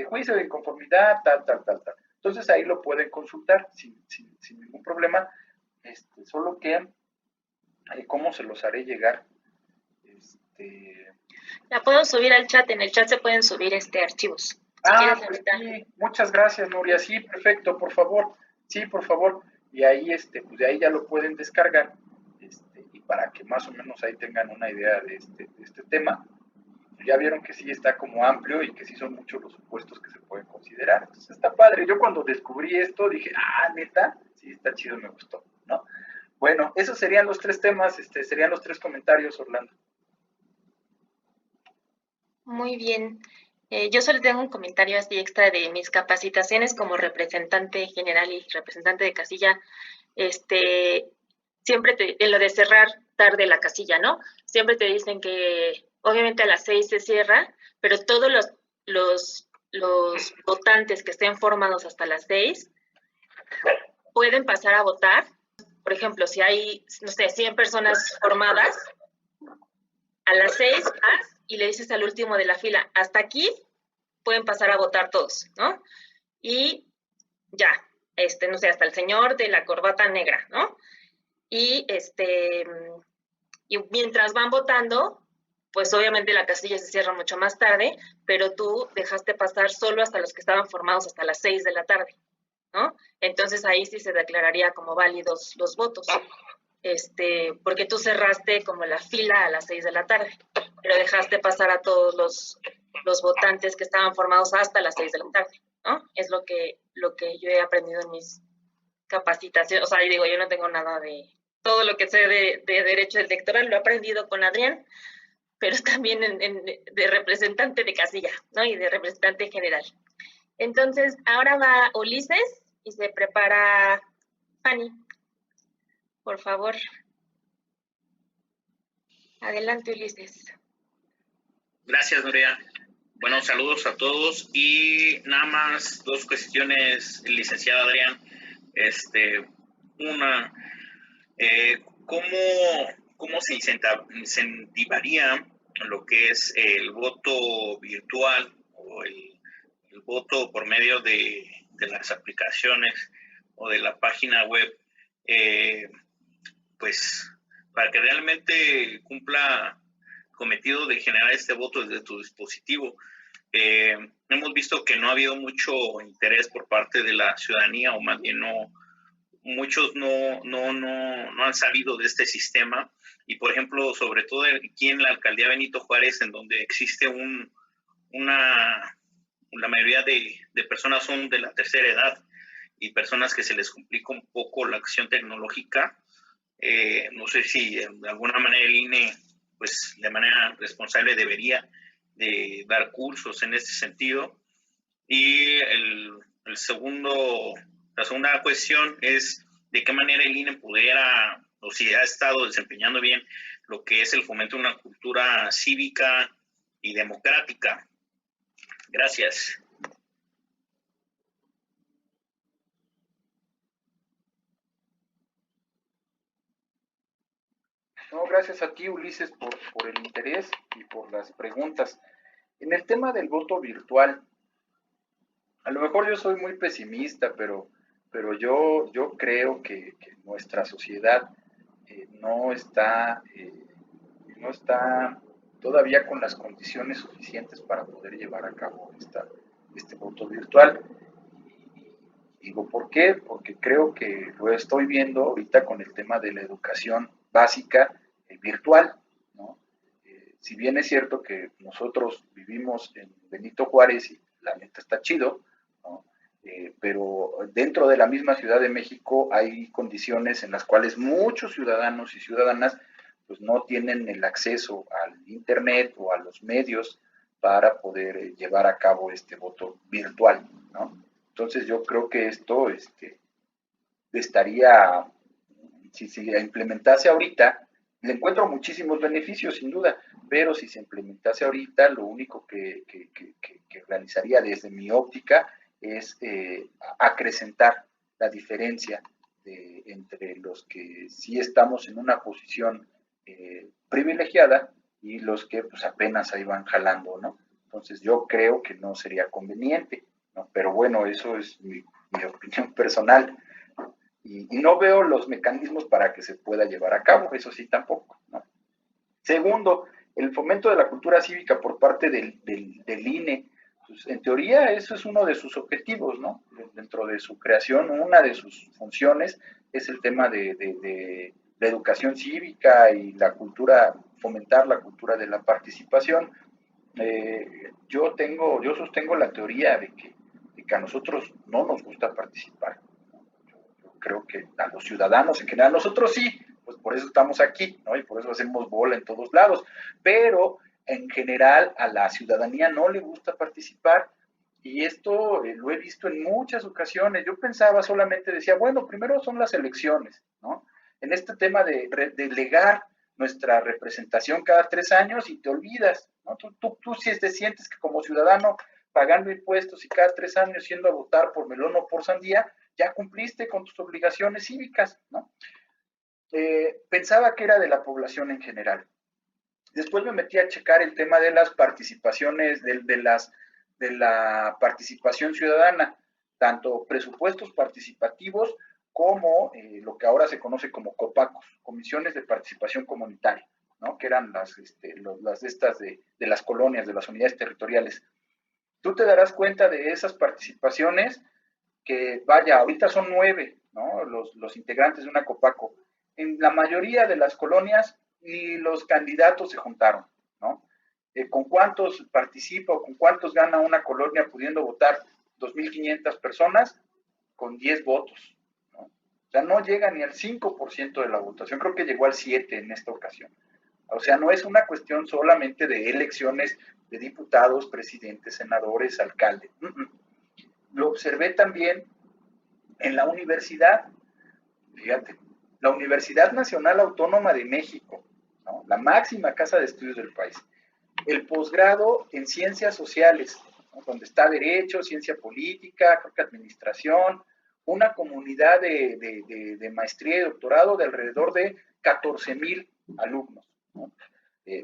Juicio de inconformidad, tal. Entonces ahí lo pueden consultar sin ningún problema. Solo que, ¿cómo se los haré llegar? La puedo subir al chat, en el chat se pueden subir archivos. Pues sí, muchas gracias, Nuria. Sí, perfecto, por favor. Sí, por favor. Y ahí, pues de ahí ya lo pueden descargar, y para que más o menos ahí tengan una idea de este tema. Ya vieron que sí está como amplio y que sí son muchos los supuestos que se pueden considerar. Entonces está padre. Yo cuando descubrí esto dije, neta, sí, está chido, me gustó, ¿no? Bueno, esos serían los 3 temas, serían los 3 comentarios, Orlando. Muy bien. Yo solo tengo un comentario así extra de mis capacitaciones como representante general y representante de casilla. Siempre en lo de cerrar tarde la casilla, ¿no? Siempre te dicen que obviamente a las 6 se cierra, pero todos los votantes que estén formados hasta las 6 pueden pasar a votar. Por ejemplo, si hay, no sé, 100 personas formadas, a las 6 vas y le dices al último de la fila, hasta aquí pueden pasar a votar todos, ¿no? Y ya, no sé, hasta el señor de la corbata negra, ¿no? Y mientras van votando, pues obviamente la casilla se cierra mucho más tarde, pero tú dejaste pasar solo hasta los que estaban formados hasta las 6 de la tarde, ¿no? Entonces ahí sí se declararía como válidos los votos, porque tú cerraste como la fila a las 6 de la tarde, pero dejaste pasar a todos los votantes que estaban formados hasta las 6 de la tarde, ¿no? Es lo que yo he aprendido en mis capacitaciones. O sea, yo digo, yo no tengo nada de todo lo que sé de derecho electoral, lo he aprendido con Adrián, pero también de representante de casilla, ¿no? Y de representante general. Entonces, ahora va Ulises y se prepara Fanny. Por favor. Adelante, Ulises. Gracias, Nuria. Bueno, saludos a todos y nada más dos cuestiones, licenciado Adrián. Una, ¿cómo se incentivaría lo que es el voto virtual o el voto por medio de las aplicaciones o de la página web, pues para que realmente cumpla cometido de generar este voto desde tu dispositivo? Hemos visto que no ha habido mucho interés por parte de la ciudadanía, o más bien muchos no han sabido de este sistema. Y por ejemplo, sobre todo aquí en la alcaldía Benito Juárez, en donde existe la mayoría de personas son de la tercera edad y personas que se les complica un poco la acción tecnológica. No sé si de alguna manera el INE, pues de manera responsable, debería de dar cursos en este sentido. Y la segunda cuestión es de qué manera el INE pudiera, o si ha estado desempeñando bien lo que es el fomento de una cultura cívica y democrática. Gracias. No, gracias a ti, Ulises, por el interés y por las preguntas. En el tema del voto virtual, a lo mejor yo soy muy pesimista, pero yo creo que nuestra sociedad no está todavía con las condiciones suficientes para poder llevar a cabo este voto virtual. Digo, ¿por qué? Porque creo que lo estoy viendo ahorita con el tema de la educación básica virtual, ¿no? Si bien es cierto que nosotros vivimos en Benito Juárez y la neta está chido, ¿no? Pero dentro de la misma Ciudad de México hay condiciones en las cuales muchos ciudadanos y ciudadanas pues no tienen el acceso al internet o a los medios para poder llevar a cabo este voto virtual, ¿no? Entonces yo creo que esto estaría, si se implementase ahorita, le encuentro muchísimos beneficios sin duda, pero si se implementase ahorita, lo único que realizaría desde mi óptica es acrecentar la diferencia entre los que sí estamos en una posición privilegiada y los que pues apenas ahí van jalando, ¿no? Entonces yo creo que no sería conveniente, ¿no? Pero bueno, eso es mi opinión personal. Y no veo los mecanismos para que se pueda llevar a cabo, eso sí tampoco, ¿no? Segundo, el fomento de la cultura cívica por parte del INE, pues en teoría eso es uno de sus objetivos, ¿no? Dentro de su creación, una de sus funciones es el tema de la educación cívica y la cultura, fomentar la cultura de la participación. Yo sostengo la teoría de que a nosotros no nos gusta participar. Yo creo que a los ciudadanos en general, nosotros sí, pues por eso estamos aquí, ¿no? Y por eso hacemos bola en todos lados, pero en general a la ciudadanía no le gusta participar, y esto lo he visto en muchas ocasiones. Yo pensaba solamente, decía, bueno, primero son las elecciones, ¿no? En este tema de delegar nuestra representación cada 3 años y te olvidas, ¿no? Tú si te sientes que como ciudadano pagando impuestos y cada 3 años yendo a votar por melón o por sandía, ya cumpliste con tus obligaciones cívicas, ¿no? Pensaba que era de la población en general. Después me metí a checar el tema de las participaciones, de la participación ciudadana, tanto presupuestos participativos como lo que ahora se conoce como COPACOS, Comisiones de Participación Comunitaria, ¿no? Que eran las de las colonias, de las unidades territoriales. Tú te darás cuenta de esas participaciones que, vaya, ahorita son 9, ¿no? Los integrantes de una COPACO. En la mayoría de las colonias ni los candidatos se juntaron, ¿no? ¿Con cuántos participa o con cuántos gana una colonia pudiendo votar 2.500 personas? Con 10 votos, ¿no? O sea, no llega ni al 5% de la votación, creo que llegó al 7% en esta ocasión. O sea, no es una cuestión solamente de elecciones de diputados, presidentes, senadores, alcaldes. Lo observé también en la universidad, fíjate, la Universidad Nacional Autónoma de México, ¿no? La máxima casa de estudios del país. el posgrado en ciencias sociales, ¿no? Donde está derecho, ciencia política, creo que administración, una comunidad de maestría y doctorado de alrededor de 14,000 alumnos, ¿no?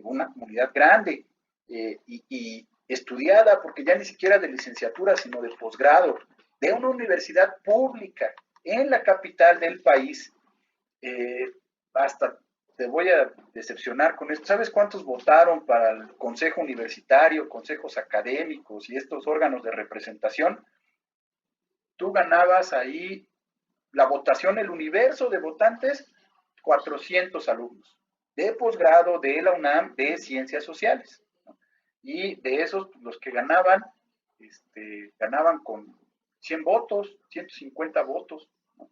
Una comunidad grande y estudiada, porque ya ni siquiera de licenciatura, sino de posgrado, de una universidad pública en la capital del país. Hasta te voy a decepcionar con esto. ¿Sabes cuántos votaron para el consejo universitario, consejos académicos y estos órganos de representación? Tú ganabas ahí la votación, el universo de votantes, 400 alumnos de posgrado de la UNAM de ciencias sociales, ¿no? Y de esos, los que ganaban, ganaban con 100 votos, 150 votos, ¿no?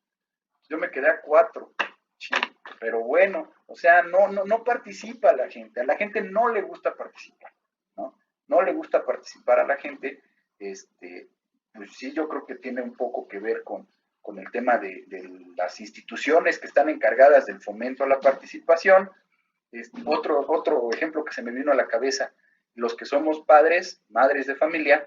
Yo me quedé a 4, sí, pero bueno, o sea, no participa la gente, a la gente no le gusta participar, ¿no? No le gusta participar a la gente, pues sí, yo creo que tiene un poco que ver con el tema de las instituciones que están encargadas del fomento a la participación. Otro ejemplo que se me vino a la cabeza, los que somos padres, madres de familia,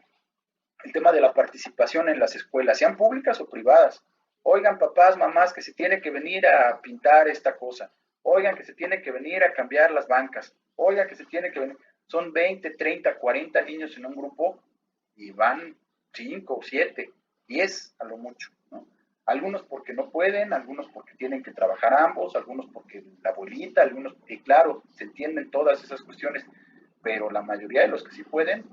el tema de la participación en las escuelas, sean públicas o privadas. Oigan, papás, mamás, que se tiene que venir a pintar esta cosa. Oigan, que se tiene que venir a cambiar las bancas. Oigan, que se tiene que venir. Son 20, 30, 40 niños en un grupo y van 5, 7, 10 a lo mucho, ¿no? Algunos porque no pueden, algunos porque tienen que trabajar ambos, algunos porque la abuelita, algunos, y claro, se entienden todas esas cuestiones, pero la mayoría de los que sí pueden,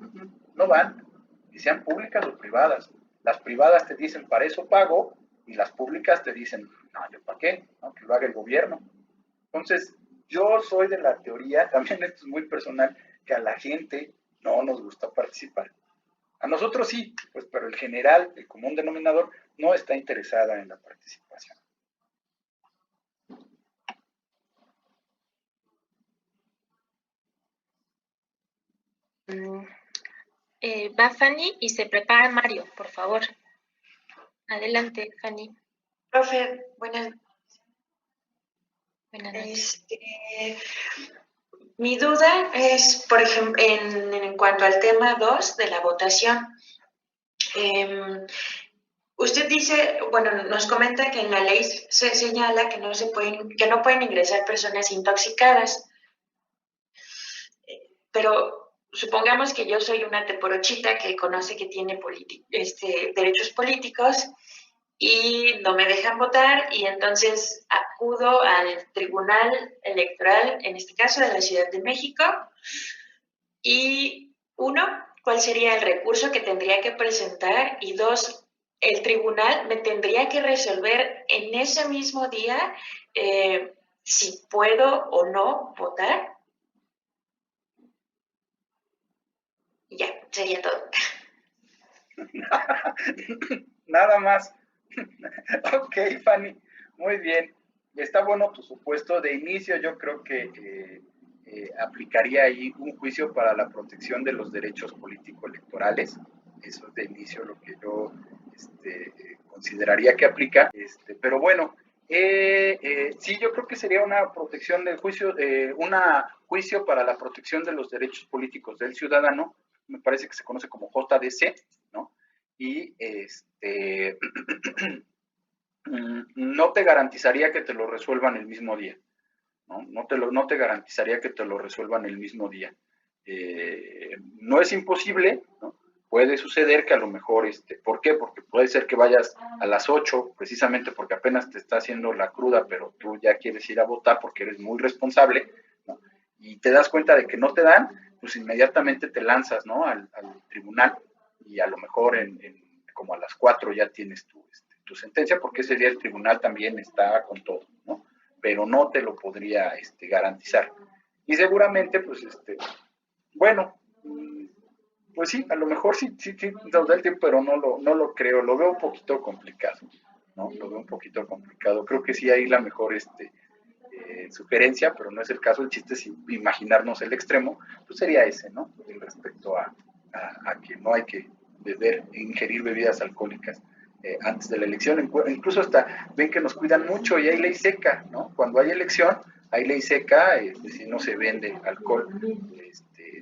no van, y sean públicas o privadas. Las privadas te dicen, para eso pago, y las públicas te dicen, no, ¿yo para qué? ¿No? Que lo haga el gobierno. Entonces, yo soy de la teoría, también esto es muy personal, que a la gente no nos gusta participar. A nosotros sí, pues, pero el general, el común denominador, no está interesada en la participación. Va Fanny y se prepara Mario, por favor. Adelante, Fanny. Profe, buenas noches. Mi duda es, por ejemplo, en cuanto al tema 2 de la votación. Usted dice, bueno, nos comenta que en la ley se señala que no pueden ingresar personas intoxicadas. Pero supongamos que yo soy una teporochita que conoce que tiene derechos políticos y no me dejan votar, y entonces acudo al Tribunal Electoral, en este caso de la Ciudad de México, y 1, ¿cuál sería el recurso que tendría que presentar? Y 2, el tribunal me tendría que resolver en ese mismo día si puedo o no votar. Ya, sería todo. Nada más. Ok, Fanny, muy bien. Está bueno tu supuesto. De inicio yo creo que aplicaría ahí un juicio para la protección de los derechos político-electorales. Eso es de inicio lo que yo consideraría que aplica. Pero bueno, sí, yo creo que sería una protección del juicio, juicio para la protección de los derechos políticos del ciudadano. Me parece que se conoce como JDC, ¿no? Y no te garantizaría que te lo resuelvan el mismo día, ¿no? No te garantizaría que te lo resuelvan el mismo día. No es imposible, ¿no? Puede suceder que a lo mejor, ¿por qué? Porque puede ser que vayas a las 8, precisamente porque apenas te está haciendo la cruda, pero tú ya quieres ir a votar porque eres muy responsable, ¿no? Y te das cuenta de que no te dan, pues inmediatamente te lanzas, ¿no? al tribunal, y a lo mejor como a las 4 ya tienes tu sentencia, porque ese día el tribunal también está con todo, ¿no? Pero no te lo podría garantizar. Y seguramente, pues, bueno, pues sí, a lo mejor sí nos da el tiempo, pero no lo creo, lo veo un poquito complicado, ¿no? Lo veo un poquito complicado. Creo que sí hay la mejor sugerencia, pero no es el caso. El chiste es imaginarnos el extremo, pues sería ese, ¿no? Respecto a que no hay que ingerir bebidas alcohólicas antes de la elección. Incluso hasta ven que nos cuidan mucho y hay ley seca, ¿no? Cuando hay elección, hay ley seca, si no se vende alcohol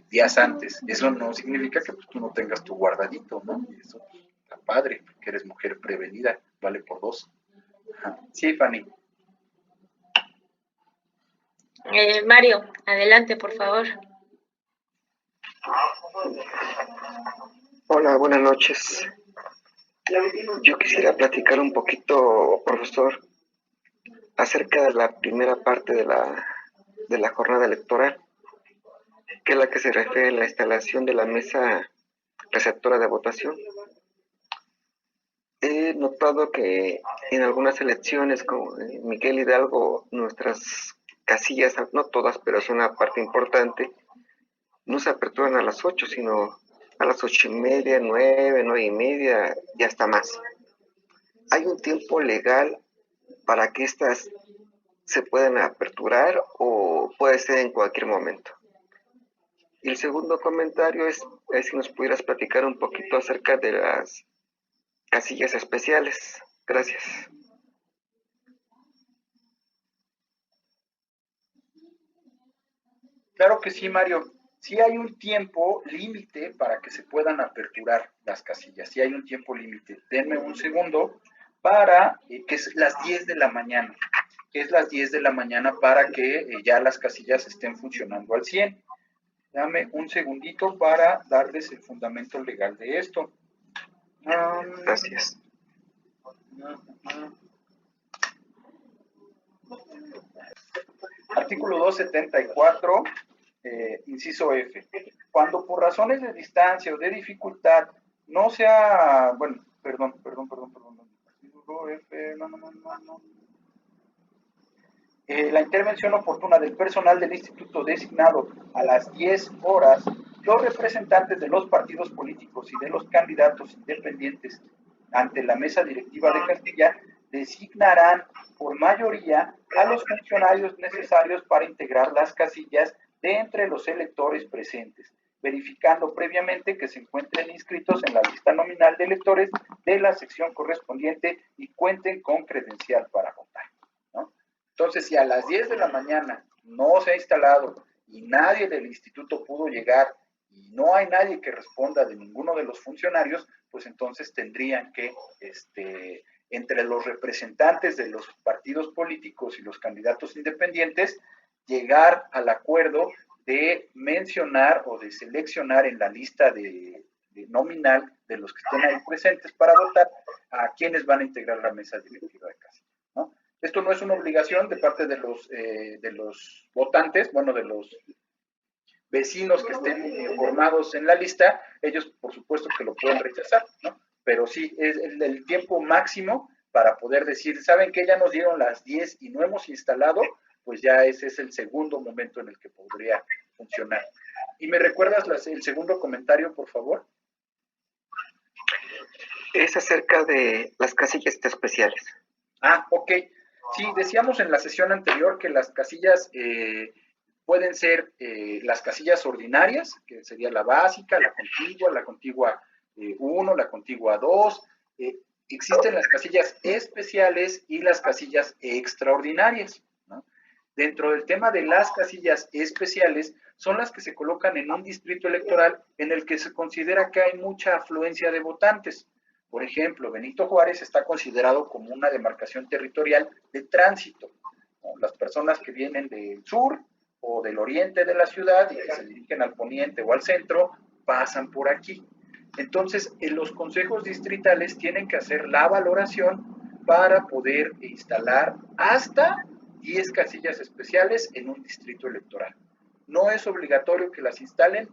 días antes. Eso no significa que pues, tú no tengas tu guardadito, ¿no? Y eso está padre, porque eres mujer prevenida, vale por 2. Ajá. Sí, Fanny. Mario, adelante, por favor. Hola, buenas noches. Yo quisiera platicar un poquito, profesor, acerca de la primera parte de la jornada electoral, que es la que se refiere a la instalación de la mesa receptora de votación. He notado que en algunas elecciones, como en Miguel Hidalgo, nuestras casillas, no todas, pero es una parte importante, no se aperturan a las 8, sino a las 8:30, 9, 9:30 y hasta más. ¿Hay un tiempo legal para que estas se puedan aperturar o puede ser en cualquier momento? Y el segundo comentario es si nos pudieras platicar un poquito acerca de las casillas especiales. Gracias. Claro que sí, Mario. Sí hay un tiempo límite para que se puedan aperturar las casillas. Sí hay un tiempo límite. Denme un segundo para que es las 10 de la mañana. Que es las 10 de la mañana para que ya las casillas estén funcionando al 100. Dame un segundito para darles el fundamento legal de esto. Gracias. Artículo 274, inciso F. Cuando por razones de distancia o de dificultad no sea, bueno, perdón. Artículo F, no. La intervención oportuna del personal del instituto designado a las 10 horas, los representantes de los partidos políticos y de los candidatos independientes ante la mesa directiva de Castilla designarán por mayoría a los funcionarios necesarios para integrar las casillas de entre los electores presentes, verificando previamente que se encuentren inscritos en la lista nominal de electores de la sección correspondiente y cuenten con credencial para votar, ¿no? Entonces, si a las 10 de la mañana no se ha instalado y nadie del instituto pudo llegar y no hay nadie que responda de ninguno de los funcionarios, pues entonces tendrían que, entre los representantes de los partidos políticos y los candidatos independientes, llegar al acuerdo de mencionar o de seleccionar en la lista de nominal de los que estén ahí presentes para votar a quienes van a integrar la mesa directiva de casa, ¿no? Esto no es una obligación de parte de los votantes, bueno, de los vecinos que estén formados en la lista, ellos por supuesto que lo pueden rechazar, ¿no? Pero sí, es el tiempo máximo para poder decir, ¿saben qué? Ya nos dieron las 10 y no hemos instalado, pues ya ese es el segundo momento en el que podría funcionar. ¿Y me recuerdas el segundo comentario, por favor? Es acerca de las casillas especiales. Ah, ok. Sí, decíamos en la sesión anterior que las casillas pueden ser las casillas ordinarias, que sería la básica, la contigua 1, la contigua 2. Existen las casillas especiales y las casillas extraordinarias, ¿no? Dentro del tema de las casillas especiales, son las que se colocan en un distrito electoral en el que se considera que hay mucha afluencia de votantes. Por ejemplo, Benito Juárez está considerado como una demarcación territorial de tránsito, ¿no? Las personas que vienen del sur o del oriente de la ciudad y que se dirigen al poniente o al centro, pasan por aquí. Entonces, en los consejos distritales tienen que hacer la valoración para poder instalar hasta 10 casillas especiales en un distrito electoral. No es obligatorio que las instalen,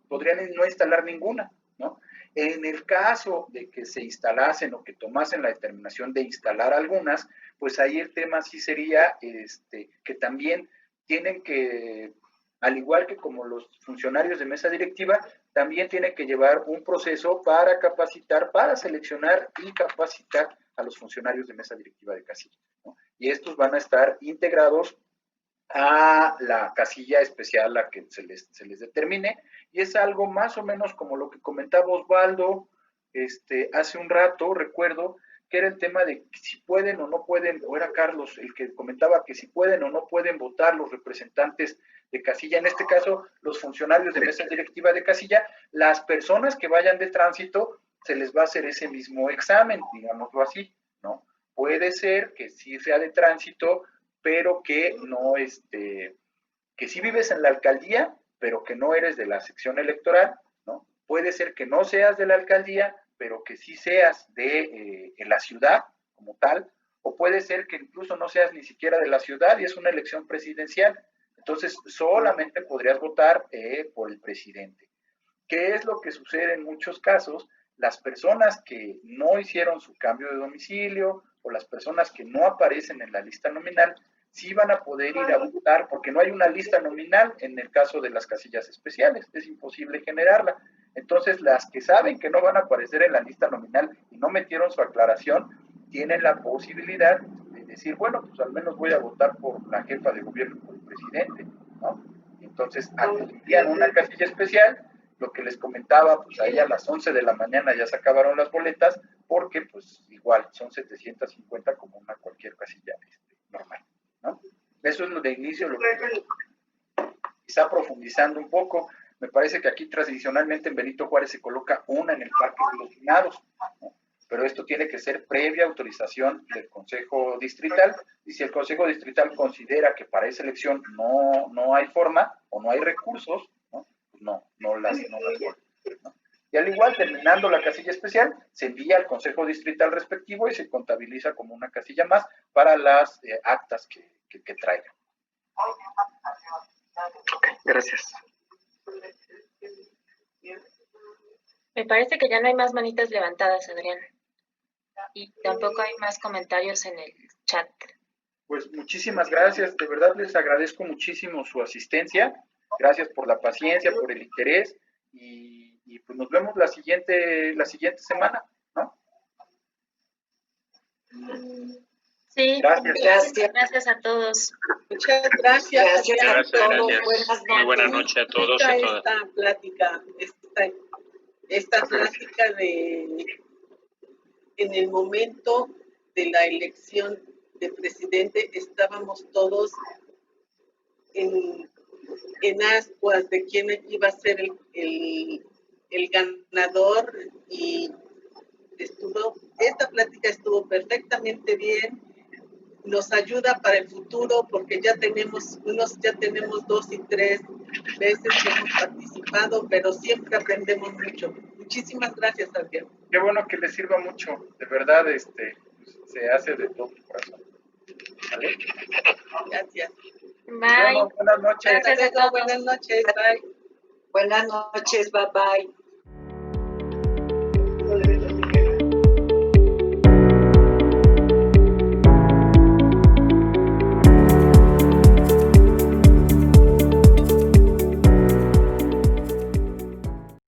podrían no instalar ninguna, ¿no? En el caso de que se instalasen o que tomasen la determinación de instalar algunas, pues ahí el tema sí sería que también tienen que, al igual que como los funcionarios de mesa directiva, también tienen que llevar un proceso para capacitar, para seleccionar y capacitar a los funcionarios de mesa directiva de casilla, ¿no? Y estos van a estar integrados a la casilla especial a que se les determine, y es algo más o menos como lo que comentaba Osvaldo hace un rato. Recuerdo que era el tema de si pueden o no pueden, o era Carlos el que comentaba que si pueden o no pueden votar los representantes de casilla, en este caso los funcionarios de mesa directiva de casilla, las personas que vayan de tránsito, se les va a hacer ese mismo examen, digámoslo así, ¿no? Puede ser que sí sea de tránsito, pero que no, que sí vives en la alcaldía, pero que no eres de la sección electoral, ¿no? Puede ser que no seas de la alcaldía, pero que sí seas de la ciudad como tal, o puede ser que incluso no seas ni siquiera de la ciudad y es una elección presidencial. Entonces, solamente podrías votar por el presidente. ¿Qué es lo que sucede en muchos casos? Las personas que no hicieron su cambio de domicilio o las personas que no aparecen en la lista nominal, sí van a poder ir a votar porque no hay una lista nominal en el caso de las casillas especiales, es imposible generarla. Entonces, las que saben que no van a aparecer en la lista nominal y no metieron su aclaración, tienen la posibilidad de decir, bueno, pues al menos voy a votar por la jefa de gobierno, por el presidente, ¿no? Entonces, acudirían a una casilla especial, lo que les comentaba, pues ahí a las 11 de la mañana ya se acabaron las boletas, porque pues igual son 750 como una cualquier casilla normal, ¿no? Eso es lo de inicio, lo que quizá profundizando un poco, me parece que aquí tradicionalmente en Benito Juárez se coloca una en el Parque de los Finados, ¿no? Pero esto tiene que ser previa autorización del Consejo Distrital, y si el Consejo Distrital considera que para esa elección no hay forma o no hay recursos, ¿no? Pues no las ¿no? Y al igual, terminando la casilla especial, se envía al Consejo Distrital respectivo y se contabiliza como una casilla más para las actas que traigan. Gracias. Me parece que ya no hay más manitas levantadas, Adrián. Y tampoco hay más comentarios en el chat. Pues muchísimas gracias, de verdad les agradezco muchísimo su asistencia, gracias por la paciencia, por el interés, y pues nos vemos la siguiente semana, ¿no? Sí, gracias a todos. Muchas gracias. Gracias. Buenas Muy buena noche a todos y a todas. Esta plática en el momento de la elección de presidente estábamos todos en ascuas de quién iba a ser el ganador, y esta plática estuvo perfectamente bien, nos ayuda para el futuro porque ya tenemos 2 y 3 veces que hemos participado, pero siempre aprendemos mucho. Muchísimas gracias, Adrián. Qué bueno que les sirva mucho, de verdad, se hace de todo corazón. ¿Vale? Gracias. Bye. Bueno, buenas noches. Buenas noches, bye. Buenas noches, bye bye.